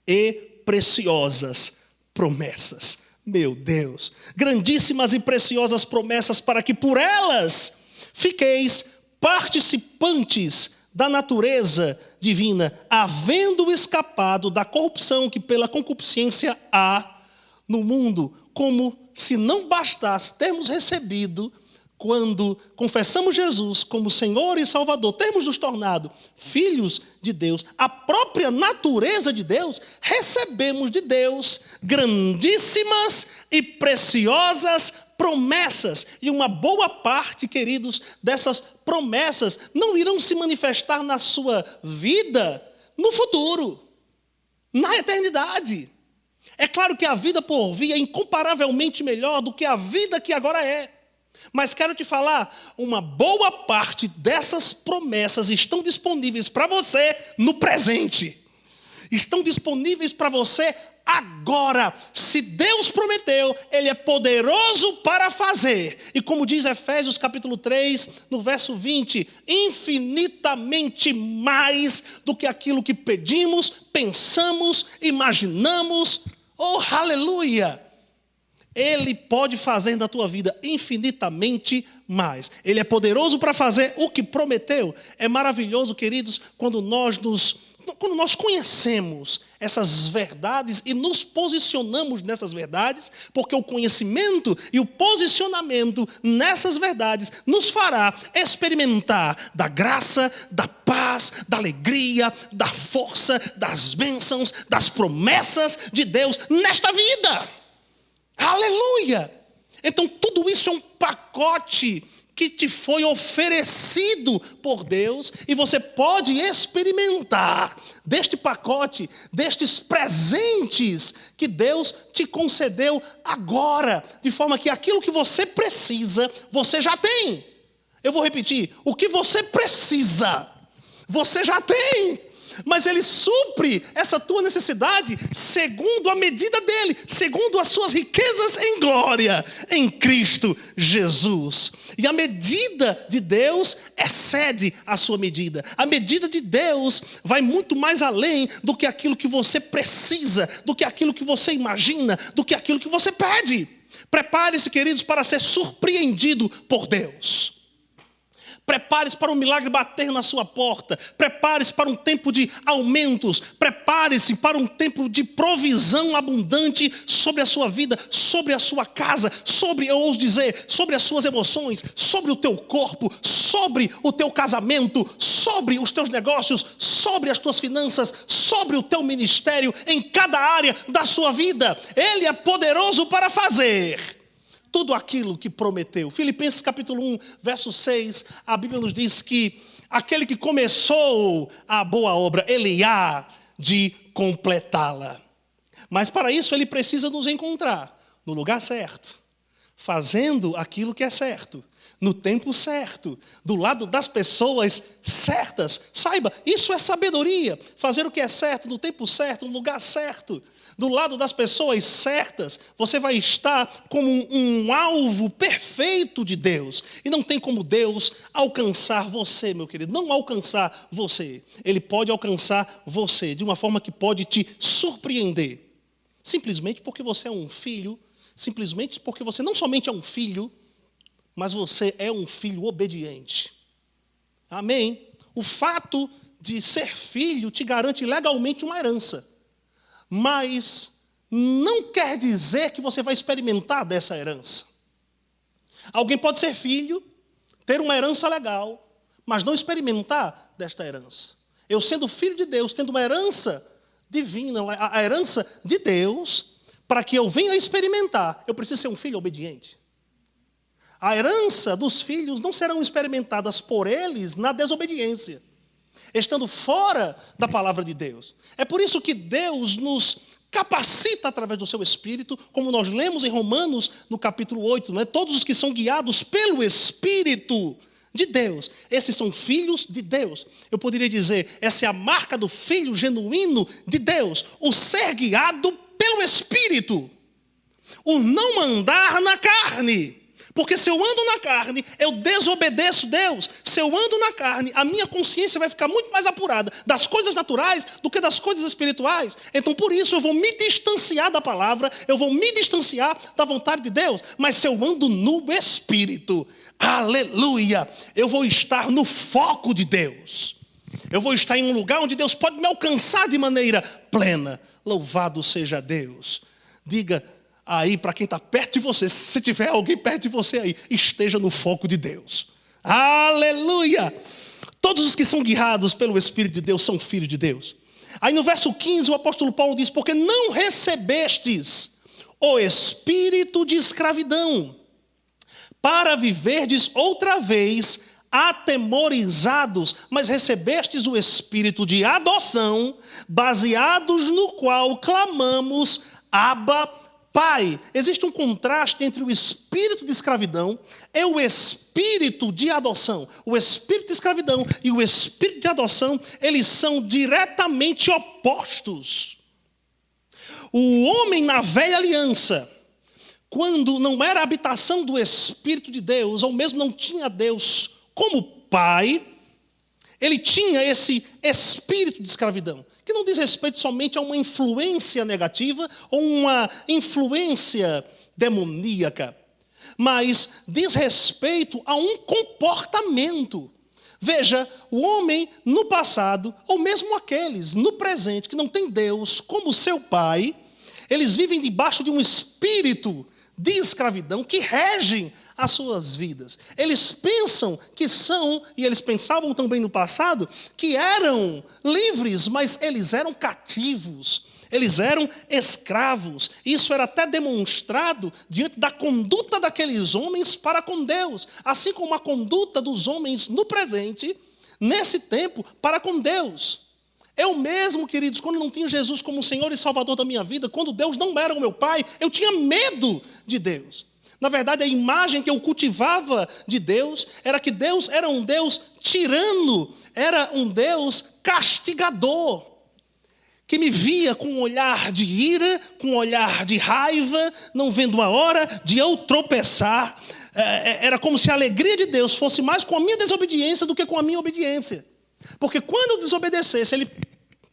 e preciosas promessas. Meu Deus, grandíssimas e preciosas promessas para que por elas fiqueis participantes da natureza divina, havendo escapado da corrupção que pela concupiscência há no mundo, como se não bastasse termos recebido quando confessamos Jesus como Senhor e Salvador, temos nos tornado filhos de Deus, a própria natureza de Deus, recebemos de Deus grandíssimas e preciosas promessas. E uma boa parte, queridos, dessas promessas não irão se manifestar na sua vida no futuro, na eternidade. É claro que a vida por vir é incomparavelmente melhor do que a vida que agora é. Mas quero te falar, uma boa parte dessas promessas estão disponíveis para você no presente. Estão disponíveis para você agora. Se Deus prometeu, Ele é poderoso para fazer. E como diz Efésios capítulo 3, no verso 20, infinitamente mais do que aquilo que pedimos, pensamos, imaginamos. Oh, aleluia! Ele pode fazer na tua vida infinitamente mais. Ele é poderoso para fazer o que prometeu. É maravilhoso, queridos, quando nós conhecemos essas verdades e nos posicionamos nessas verdades, porque o conhecimento e o posicionamento nessas verdades nos fará experimentar da graça, da paz, da alegria, da força, das bênçãos, das promessas de Deus nesta vida. Aleluia! Então tudo isso é um pacote que te foi oferecido por Deus e você pode experimentar deste pacote, destes presentes que Deus te concedeu agora, de forma que aquilo que você precisa, você já tem. Eu vou repetir, o que você precisa, você já tem. Mas Ele supre essa tua necessidade segundo a medida dEle, segundo as suas riquezas em glória, em Cristo Jesus. E a medida de Deus excede a sua medida. A medida de Deus vai muito mais além do que aquilo que você precisa, do que aquilo que você imagina, do que aquilo que você pede. Prepare-se, queridos, para ser surpreendido por Deus. Prepare-se para um milagre bater na sua porta. Prepare-se para um tempo de aumentos. Prepare-se para um tempo de provisão abundante sobre a sua vida, sobre a sua casa, sobre, eu ouso dizer, sobre as suas emoções, sobre o teu corpo, sobre o teu casamento, sobre os teus negócios, sobre as tuas finanças, sobre o teu ministério, em cada área da sua vida. Ele é poderoso para fazer tudo aquilo que prometeu. Filipenses capítulo 1, verso 6, a Bíblia nos diz que aquele que começou a boa obra, Ele há de completá-la. Mas para isso Ele precisa nos encontrar no lugar certo, fazendo aquilo que é certo, no tempo certo, do lado das pessoas certas. Saiba, isso é sabedoria, fazer o que é certo, no tempo certo, no lugar certo. Do lado das pessoas certas, você vai estar como um alvo perfeito de Deus. E não tem como Deus alcançar você, meu querido. Não alcançar você. Ele pode alcançar você de uma forma que pode te surpreender. Simplesmente porque você é um filho. Simplesmente porque você não somente é um filho, mas você é um filho obediente. Amém? O fato de ser filho te garante legalmente uma herança. Mas não quer dizer que você vai experimentar dessa herança. Alguém pode ser filho, ter uma herança legal, mas não experimentar desta herança. Eu sendo filho de Deus, tendo uma herança divina, a herança de Deus, para que eu venha experimentar, eu preciso ser um filho obediente. A herança dos filhos não serão experimentadas por eles na desobediência, estando fora da palavra de Deus. É por isso que Deus nos capacita através do seu Espírito, como nós lemos em Romanos, no capítulo 8, não é? Todos os que são guiados pelo Espírito de Deus, esses são filhos de Deus. Eu poderia dizer, essa é a marca do filho genuíno de Deus, o ser guiado pelo Espírito, o não andar na carne. Porque se eu ando na carne, eu desobedeço Deus. Se eu ando na carne, a minha consciência vai ficar muito mais apurada das coisas naturais do que das coisas espirituais. Então, por isso, eu vou me distanciar da palavra, eu vou me distanciar da vontade de Deus. Mas se eu ando no Espírito, aleluia, eu vou estar no foco de Deus. Eu vou estar em um lugar onde Deus pode me alcançar de maneira plena. Louvado seja Deus. Diga, aí para quem está perto de você, se tiver alguém perto de você aí, esteja no foco de Deus. Aleluia! Todos os que são guiados pelo Espírito de Deus são filhos de Deus. Aí no verso 15 o apóstolo Paulo diz: porque não recebestes o espírito de escravidão, para viverdes outra vez atemorizados, mas recebestes o espírito de adoção, baseados no qual clamamos, Abba, Pai. Existe um contraste entre o espírito de escravidão e o espírito de adoção. O espírito de escravidão e o espírito de adoção, eles são diretamente opostos. O homem na velha aliança, quando não era a habitação do Espírito de Deus, ou mesmo não tinha Deus como Pai, ele tinha esse espírito de escravidão, que não diz respeito somente a uma influência negativa ou uma influência demoníaca, mas diz respeito a um comportamento. Veja, o homem no passado, ou mesmo aqueles no presente, que não tem Deus como seu Pai, eles vivem debaixo de um espírito de escravidão que regem as suas vidas. Eles pensam que são, e eles pensavam também no passado, que eram livres, mas eles eram cativos, eles eram escravos. Isso era até demonstrado diante da conduta daqueles homens para com Deus, assim como a conduta dos homens no presente, nesse tempo, para com Deus. Eu mesmo, queridos, quando não tinha Jesus como Senhor e Salvador da minha vida, quando Deus não era o meu Pai, eu tinha medo de Deus. Na verdade, a imagem que eu cultivava de Deus era que Deus era um Deus tirano, era um Deus castigador, que me via com um olhar de ira, com um olhar de raiva, não vendo a hora de eu tropeçar. Era como se a alegria de Deus fosse mais com a minha desobediência do que com a minha obediência. Porque quando eu desobedecesse, ele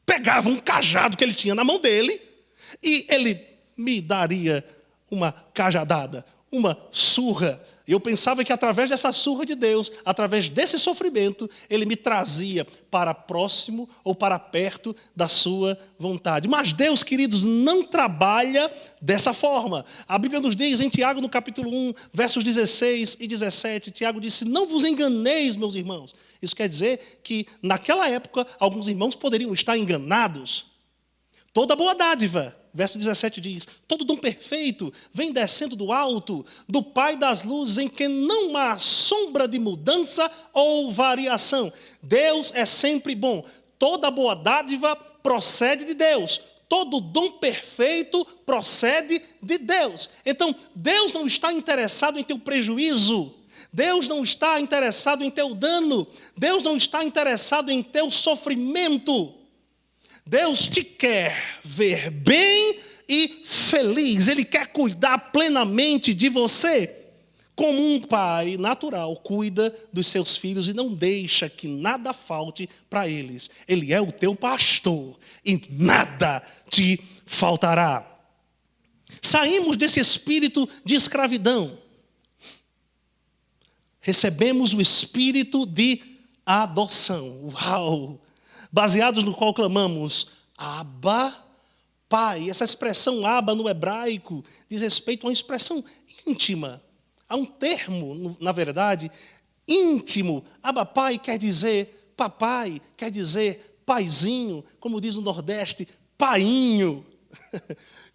pegava um cajado que ele tinha na mão dele e ele me daria uma cajadada, uma surra. Eu pensava que através dessa surra de Deus, através desse sofrimento, ele me trazia para próximo ou para perto da sua vontade. Mas Deus, queridos, não trabalha dessa forma. A Bíblia nos diz em Tiago, no capítulo 1, versos 16 e 17, Tiago disse: não vos enganeis, meus irmãos. Isso quer dizer que, naquela época, alguns irmãos poderiam estar enganados. Toda boa dádiva, verso 17 diz: todo dom perfeito vem descendo do alto, do Pai das luzes, em que não há sombra de mudança ou variação. Deus é sempre bom. Toda boa dádiva procede de Deus. Todo dom perfeito procede de Deus. Então, Deus não está interessado em teu prejuízo. Deus não está interessado em teu dano. Deus não está interessado em teu sofrimento. Deus te quer ver bem e feliz. Ele quer cuidar plenamente de você. Como um pai natural cuida dos seus filhos e não deixa que nada falte para eles. Ele é o teu pastor e nada te faltará. Saímos desse espírito de escravidão. Recebemos o espírito de adoção. Uau! Baseados no qual clamamos, Abba, Pai. Essa expressão Abba no hebraico diz respeito a uma expressão íntima. Há um termo, na verdade, íntimo. Abba, Pai quer dizer papai, quer dizer paizinho, como diz no Nordeste, painho.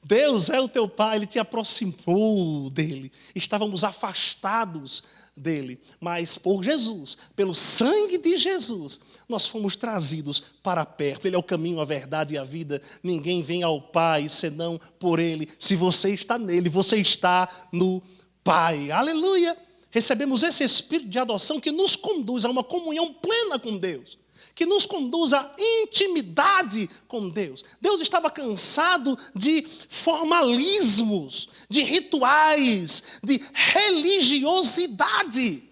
Deus é o teu Pai, Ele te aproximou dEle. Estávamos afastados dEle, mas por Jesus, pelo sangue de Jesus, nós fomos trazidos para perto. Ele é o caminho, a verdade e a vida. Ninguém vem ao Pai senão por Ele. Se você está nele, você está no Pai. Aleluia! Recebemos esse espírito de adoção que nos conduz a uma comunhão plena com Deus, que nos conduz à intimidade com Deus. Deus estava cansado de formalismos, de rituais, de religiosidade.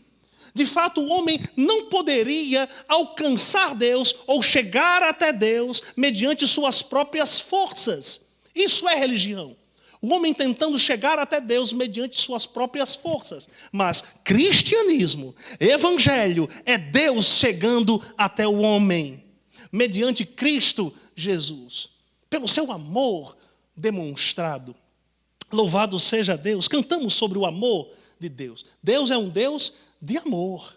De fato, o homem não poderia alcançar Deus ou chegar até Deus mediante suas próprias forças. Isso é religião. O homem tentando chegar até Deus mediante suas próprias forças. Mas cristianismo, evangelho, é Deus chegando até o homem, mediante Cristo Jesus, pelo seu amor demonstrado. Louvado seja Deus. Cantamos sobre o amor de Deus. Deus é um Deus de amor.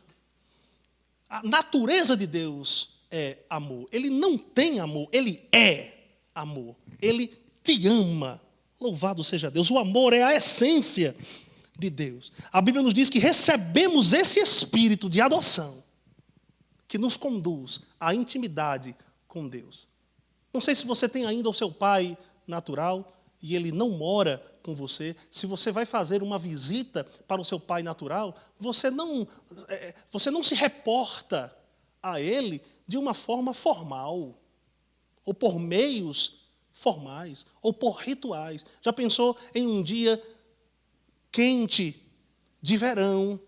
A natureza de Deus é amor. Ele não tem amor, ele é amor. Ele te ama. Louvado seja Deus. O amor é a essência de Deus. A Bíblia nos diz que recebemos esse espírito de adoção que nos conduz à intimidade com Deus. Não sei se você tem ainda o seu pai natural e ele não mora com você. Se você vai fazer uma visita para o seu pai natural, você não se reporta a ele de uma forma formal, ou por meios formais, ou por rituais. Já pensou em um dia quente, de verão,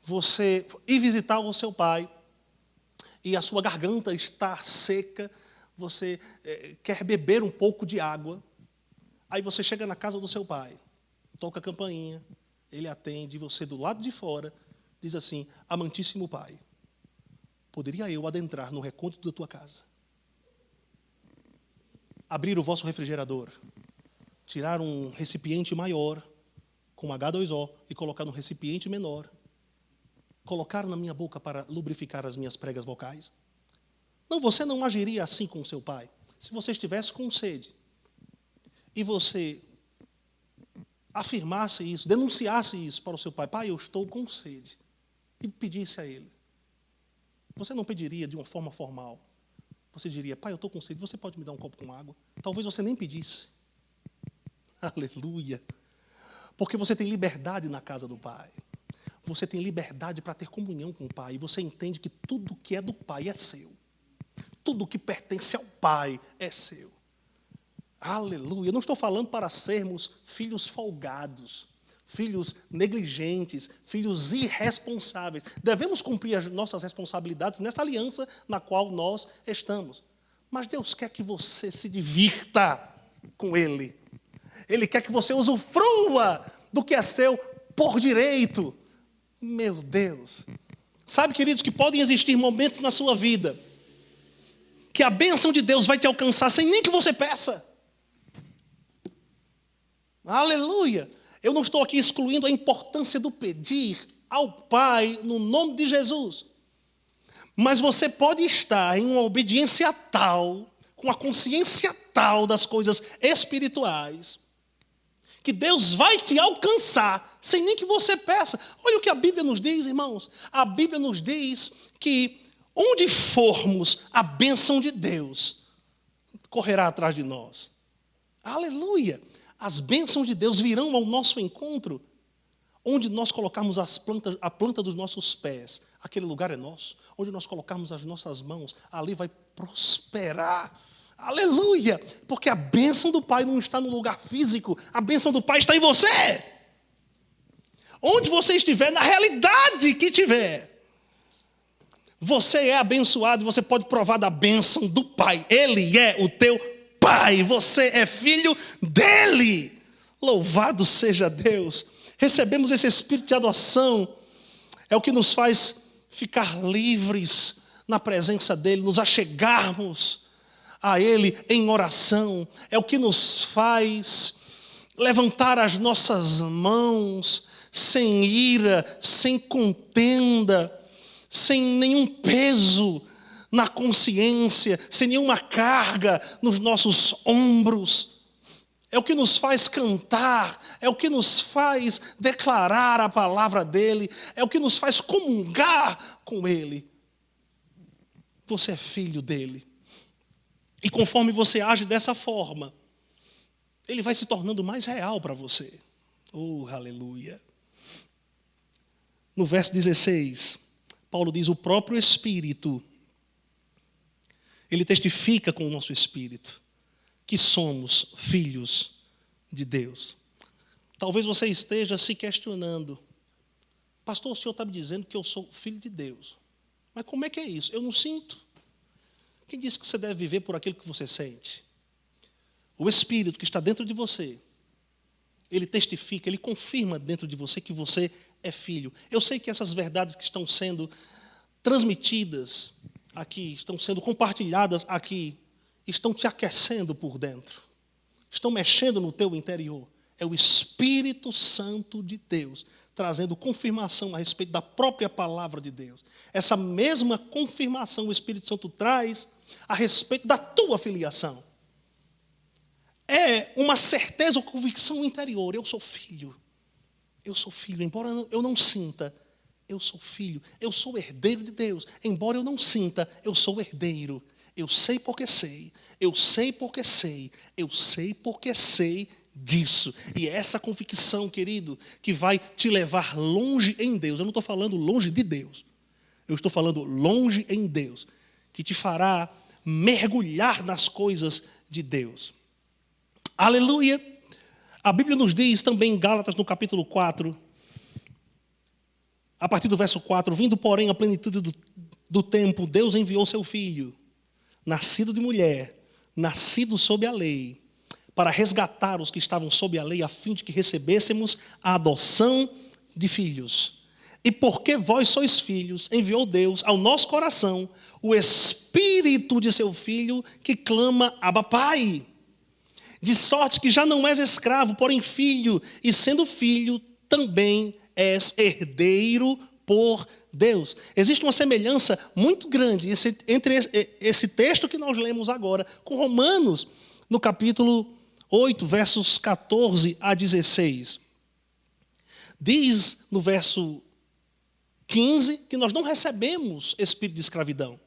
você ir visitar o seu pai e a sua garganta está seca, você quer beber um pouco de água, aí você chega na casa do seu pai, toca a campainha, ele atende, e você do lado de fora diz assim: amantíssimo pai, poderia eu adentrar no recôndito da tua casa, abrir o vosso refrigerador, tirar um recipiente maior, com H2O, e colocar num recipiente menor, colocar na minha boca para lubrificar as minhas pregas vocais? Não, você não agiria assim com o seu pai. Se você estivesse com sede, e você afirmasse isso, denunciasse isso para o seu pai: pai, eu estou com sede, e pedisse a ele, você não pediria de uma forma formal. Você diria: pai, eu estou com sede, você pode me dar um copo com água? Talvez você nem pedisse. Aleluia. Porque você tem liberdade na casa do pai. Você tem liberdade para ter comunhão com o pai. E você entende que tudo que é do pai é seu. Tudo que pertence ao pai é seu. Aleluia. Eu não estou falando para sermos filhos folgados, filhos negligentes, filhos irresponsáveis. Devemos cumprir as nossas responsabilidades nessa aliança na qual nós estamos. Mas Deus quer que você se divirta com Ele. Ele quer que você usufrua do que é seu por direito. Meu Deus. Sabe, queridos, que podem existir momentos na sua vida que a bênção de Deus vai te alcançar sem nem que você peça. Aleluia. Eu não estou aqui excluindo a importância do pedir ao Pai no nome de Jesus. Mas você pode estar em uma obediência tal, com a consciência tal das coisas espirituais, que Deus vai te alcançar sem nem que você peça. Olha o que a Bíblia nos diz, irmãos. A Bíblia nos diz que onde formos, a bênção de Deus correrá atrás de nós. Aleluia! As bênçãos de Deus virão ao nosso encontro. Onde nós colocarmos a planta dos nossos pés, aquele lugar é nosso. Onde nós colocarmos as nossas mãos, ali vai prosperar. Aleluia! Porque a bênção do Pai não está no lugar físico, a bênção do Pai está em você. Onde você estiver, na realidade que tiver, você é abençoado, você pode provar da bênção do Pai. Ele é o teu Pai, você é filho dele. Louvado seja Deus. Recebemos esse espírito de adoção, é o que nos faz ficar livres na presença dele, nos achegarmos a Ele em oração, é o que nos faz levantar as nossas mãos sem ira, sem contenda, sem nenhum peso na consciência, sem nenhuma carga nos nossos ombros. É o que nos faz cantar, é o que nos faz declarar a palavra dEle, é o que nos faz comungar com Ele. Você é filho dEle. E conforme você age dessa forma, Ele vai se tornando mais real para você. Oh, aleluia. No verso 16, Paulo diz: o próprio Espírito, ele testifica com o nosso Espírito que somos filhos de Deus. Talvez você esteja se questionando: pastor, o senhor está me dizendo que eu sou filho de Deus. Mas como é que é isso? Eu não sinto. Quem disse que você deve viver por aquilo que você sente? O Espírito que está dentro de você, ele testifica, ele confirma dentro de você que você é filho. Eu sei que essas verdades que estão sendo transmitidas aqui, estão sendo compartilhadas aqui, estão te aquecendo por dentro, estão mexendo no teu interior. É o Espírito Santo de Deus, trazendo confirmação a respeito da própria palavra de Deus. Essa mesma confirmação o Espírito Santo traz a respeito da tua filiação. É uma certeza ou convicção interior. Eu sou filho. Eu sou filho, embora eu não sinta. Eu sou filho. Eu sou herdeiro de Deus. Embora eu não sinta, eu sou herdeiro. Eu sei porque sei. Eu sei porque sei. Eu sei porque sei disso. E é essa convicção, querido, que vai te levar longe em Deus. Eu não estou falando longe de Deus. Eu estou falando longe em Deus. Que te fará mergulhar nas coisas de Deus. Aleluia! A Bíblia nos diz também em Gálatas, no capítulo 4, a partir do verso 4, vindo, porém, a plenitude do tempo, Deus enviou seu Filho, nascido de mulher, nascido sob a lei, para resgatar os que estavam sob a lei, a fim de que recebêssemos a adoção de filhos. E porque vós sois filhos, enviou Deus ao nosso coração o Espírito de seu Filho, que clama, Abba, Pai. De sorte que já não és escravo, porém filho, e sendo filho, também és herdeiro por Deus. Existe uma semelhança muito grande entre esse texto que nós lemos agora com Romanos, no capítulo 8, versos 14 a 16. Diz no verso 15 que nós não recebemos espírito de escravidão.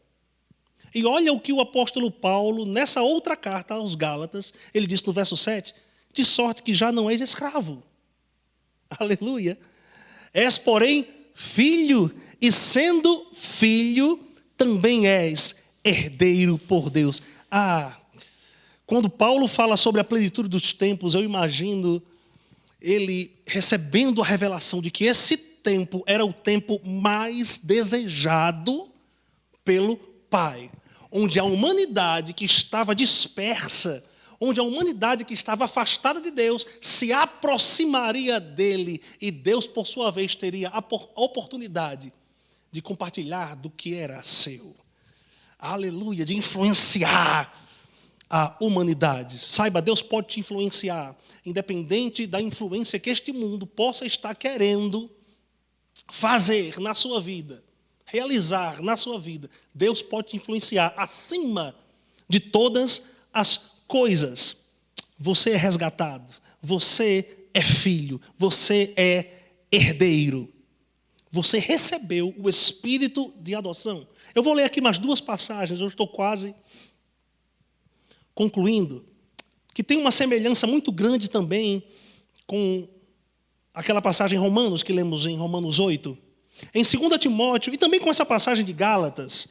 E olha o que o apóstolo Paulo, nessa outra carta aos Gálatas, ele diz no verso 7, de sorte que já não és escravo. Aleluia. És, porém, filho, e sendo filho, também és herdeiro por Deus. Quando Paulo fala sobre a plenitude dos tempos, eu imagino ele recebendo a revelação de que esse tempo era o tempo mais desejado pelo Pai, onde a humanidade que estava dispersa, onde a humanidade que estava afastada de Deus se aproximaria dele e Deus, por sua vez, teria a oportunidade de compartilhar do que era seu. Aleluia, de influenciar a humanidade. Saiba, Deus pode te influenciar, independente da influência que este mundo possa estar querendo fazer na sua vida, realizar na sua vida. Deus pode te influenciar acima de todas as coisas. Você é resgatado, você é filho, você é herdeiro. Você recebeu o espírito de adoção. Eu vou ler aqui mais duas passagens, eu estou quase concluindo, que tem uma semelhança muito grande também com aquela passagem em Romanos, que lemos em Romanos 8. Em 2 Timóteo, e também com essa passagem de Gálatas,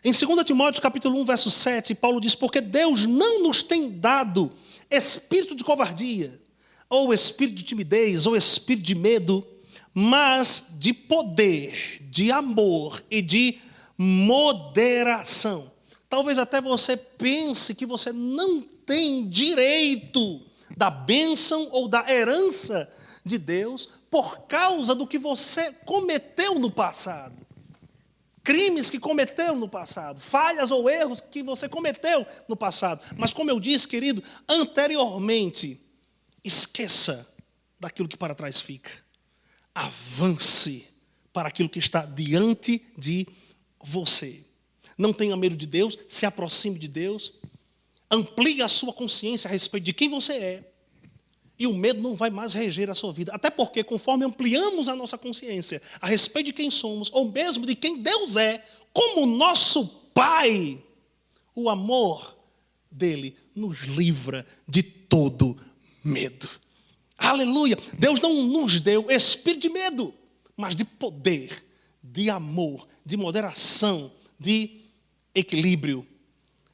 em 2 Timóteo, capítulo 1, verso 7, Paulo diz, porque Deus não nos tem dado espírito de covardia, ou espírito de timidez, ou espírito de medo, mas de poder, de amor e de moderação. Talvez até você pense que você não tem direito da bênção ou da herança de Deus por causa do que você cometeu no passado. Crimes que cometeu no passado, falhas ou erros que você cometeu no passado. Mas como eu disse, querido, anteriormente, esqueça daquilo que para trás fica. Avance para aquilo que está diante de você. Não tenha medo de Deus, se aproxime de Deus, amplie a sua consciência a respeito de quem você é, e o medo não vai mais reger a sua vida. Até porque, conforme ampliamos a nossa consciência a respeito de quem somos, ou mesmo de quem Deus é, como nosso Pai, o amor dele nos livra de todo medo. Aleluia! Deus não nos deu espírito de medo, mas de poder, de amor, de moderação, de equilíbrio.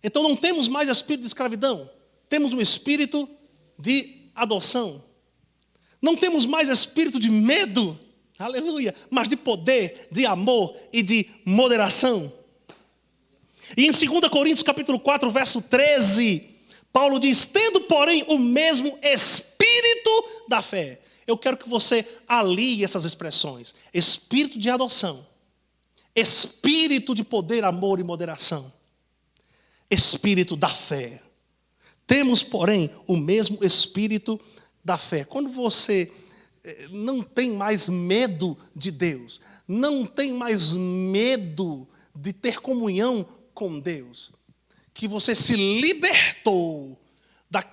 Então não temos mais espírito de escravidão, temos um espírito de adoção. Não temos mais espírito de medo, aleluia, mas de poder, de amor e de moderação. E em 2 Coríntios capítulo 4, verso 13, Paulo diz, tendo, porém, o mesmo espírito da fé. Eu quero que você alie essas expressões. Espírito de adoção. Espírito de poder, amor e moderação. Espírito da fé. Temos, porém, o mesmo espírito da fé, quando você não tem mais medo de Deus, não tem mais medo de ter comunhão com Deus, que você se libertou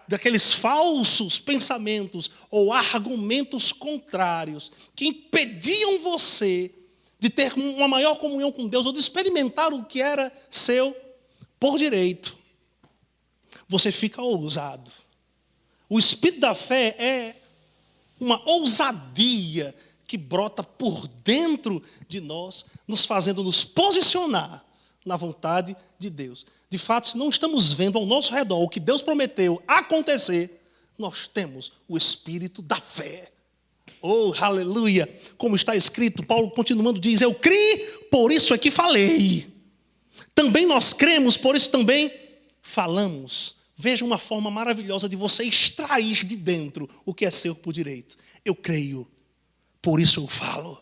daqueles falsos pensamentos ou argumentos contrários que impediam você de ter uma maior comunhão com Deus ou de experimentar o que era seu por direito, você fica ousado. O espírito da fé é uma ousadia que brota por dentro de nós, nos fazendo nos posicionar na vontade de Deus. De fato, se não estamos vendo ao nosso redor o que Deus prometeu acontecer, nós temos o espírito da fé. Oh, aleluia! Como está escrito, Paulo continuando diz, eu criei, por isso é que falei. Também nós cremos, por isso também falamos. Veja uma forma maravilhosa de você extrair de dentro o que é seu por direito. Eu creio, por isso eu falo.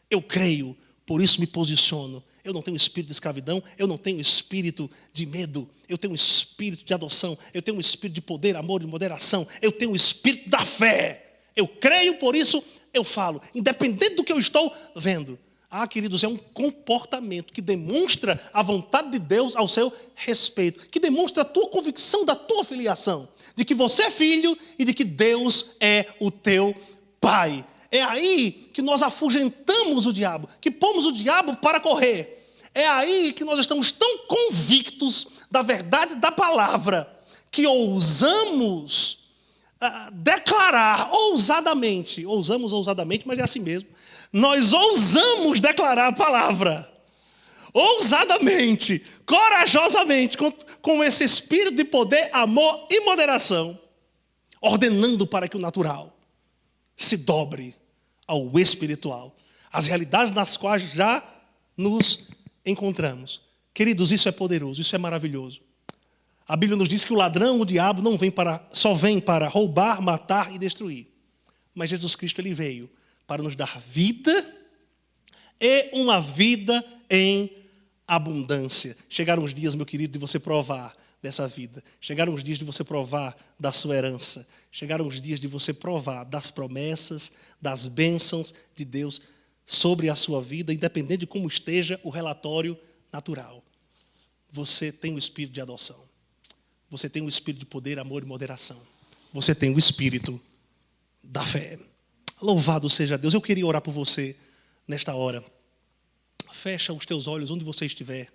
Eu creio, por isso me posiciono. Eu não tenho espírito de escravidão, eu não tenho espírito de medo. Eu tenho espírito de adoção, eu tenho espírito de poder, amor e moderação. Eu tenho o espírito da fé. Eu creio, por isso eu falo. Independente do que eu estou vendo. Ah, queridos, é um comportamento que demonstra a vontade de Deus ao seu respeito, que demonstra a tua convicção da tua filiação, de que você é filho e de que Deus é o teu Pai. É aí que nós afugentamos o diabo, que pomos o diabo para correr. É aí que nós estamos tão convictos da verdade da palavra, que ousamos declarar ousadamente, mas é assim mesmo, nós ousamos declarar a palavra, ousadamente, corajosamente, com esse espírito de poder, amor e moderação, ordenando para que o natural se dobre ao espiritual, as realidades nas quais já nos encontramos. Queridos, isso é poderoso, isso é maravilhoso. A Bíblia nos diz que o ladrão, o diabo, só vem para roubar, matar e destruir. Mas Jesus Cristo, ele veio para nos dar vida e uma vida em abundância. Chegaram os dias, meu querido, de você provar dessa vida. Chegaram os dias de você provar da sua herança. Chegaram os dias de você provar das promessas, das bênçãos de Deus sobre a sua vida, independente de como esteja o relatório natural. Você tem o espírito de adoção. Você tem o espírito de poder, amor e moderação. Você tem o espírito da fé. Louvado seja Deus. Eu queria orar por você nesta hora. Fecha os teus olhos onde você estiver.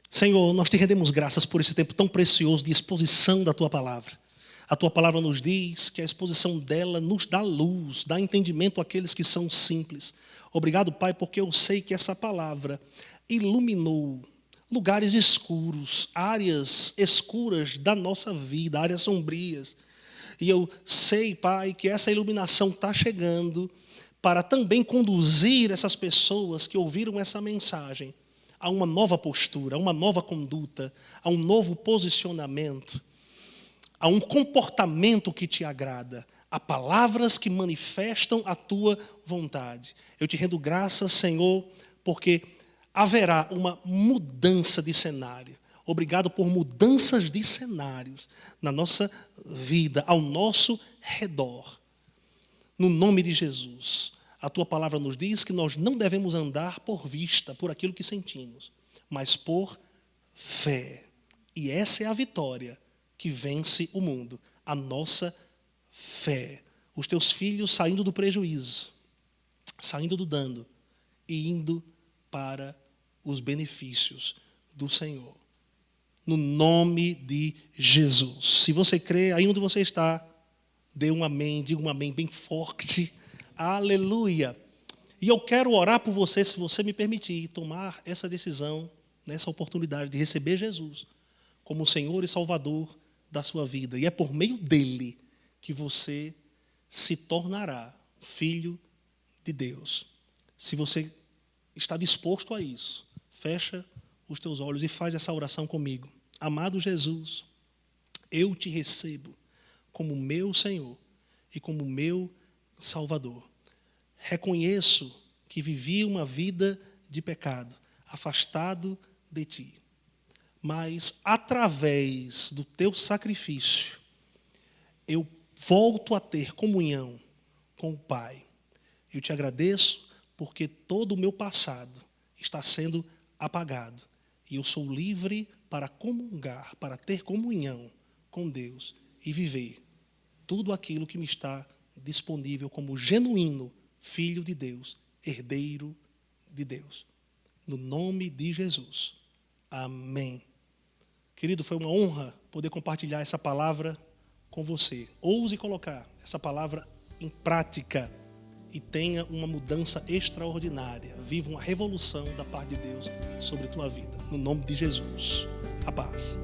Senhor, nós te rendemos graças por esse tempo tão precioso de exposição da Tua palavra. A Tua palavra nos diz que a exposição dela nos dá luz, dá entendimento àqueles que são simples. Obrigado, Pai, porque eu sei que essa palavra iluminou lugares escuros, áreas escuras da nossa vida, áreas sombrias. E eu sei, Pai, que essa iluminação está chegando para também conduzir essas pessoas que ouviram essa mensagem a uma nova postura, a uma nova conduta, a um novo posicionamento, a um comportamento que te agrada, a palavras que manifestam a tua vontade. Eu te rendo graças, Senhor, porque haverá uma mudança de cenário. Obrigado por mudanças de cenários na nossa vida, ao nosso redor. No nome de Jesus. A tua palavra nos diz que nós não devemos andar por vista, por aquilo que sentimos, mas por fé. E essa é a vitória que vence o mundo, a nossa fé. Os teus filhos saindo do prejuízo, saindo do dano e indo para os benefícios do Senhor. No nome de Jesus. Se você crê, aí onde você está, dê um amém, diga um amém bem forte. Aleluia. E eu quero orar por você, se você me permitir, tomar essa decisão, nessa oportunidade de receber Jesus como Senhor e Salvador da sua vida. E é por meio dele que você se tornará filho de Deus. Se você está disposto a isso, fecha os teus olhos e faz essa oração comigo. Amado Jesus, eu te recebo como meu Senhor e como meu Salvador. Reconheço que vivi uma vida de pecado, afastado de ti. Mas, através do teu sacrifício, eu volto a ter comunhão com o Pai. Eu te agradeço porque todo o meu passado está sendo apagado e eu sou livre para comungar, para ter comunhão com Deus e viver tudo aquilo que me está disponível como genuíno filho de Deus, herdeiro de Deus. No nome de Jesus. Amém. Querido, foi uma honra poder compartilhar essa palavra com você. Ouse colocar essa palavra em prática e tenha uma mudança extraordinária. Viva uma revolução da parte de Deus sobre a tua vida. No nome de Jesus. A paz.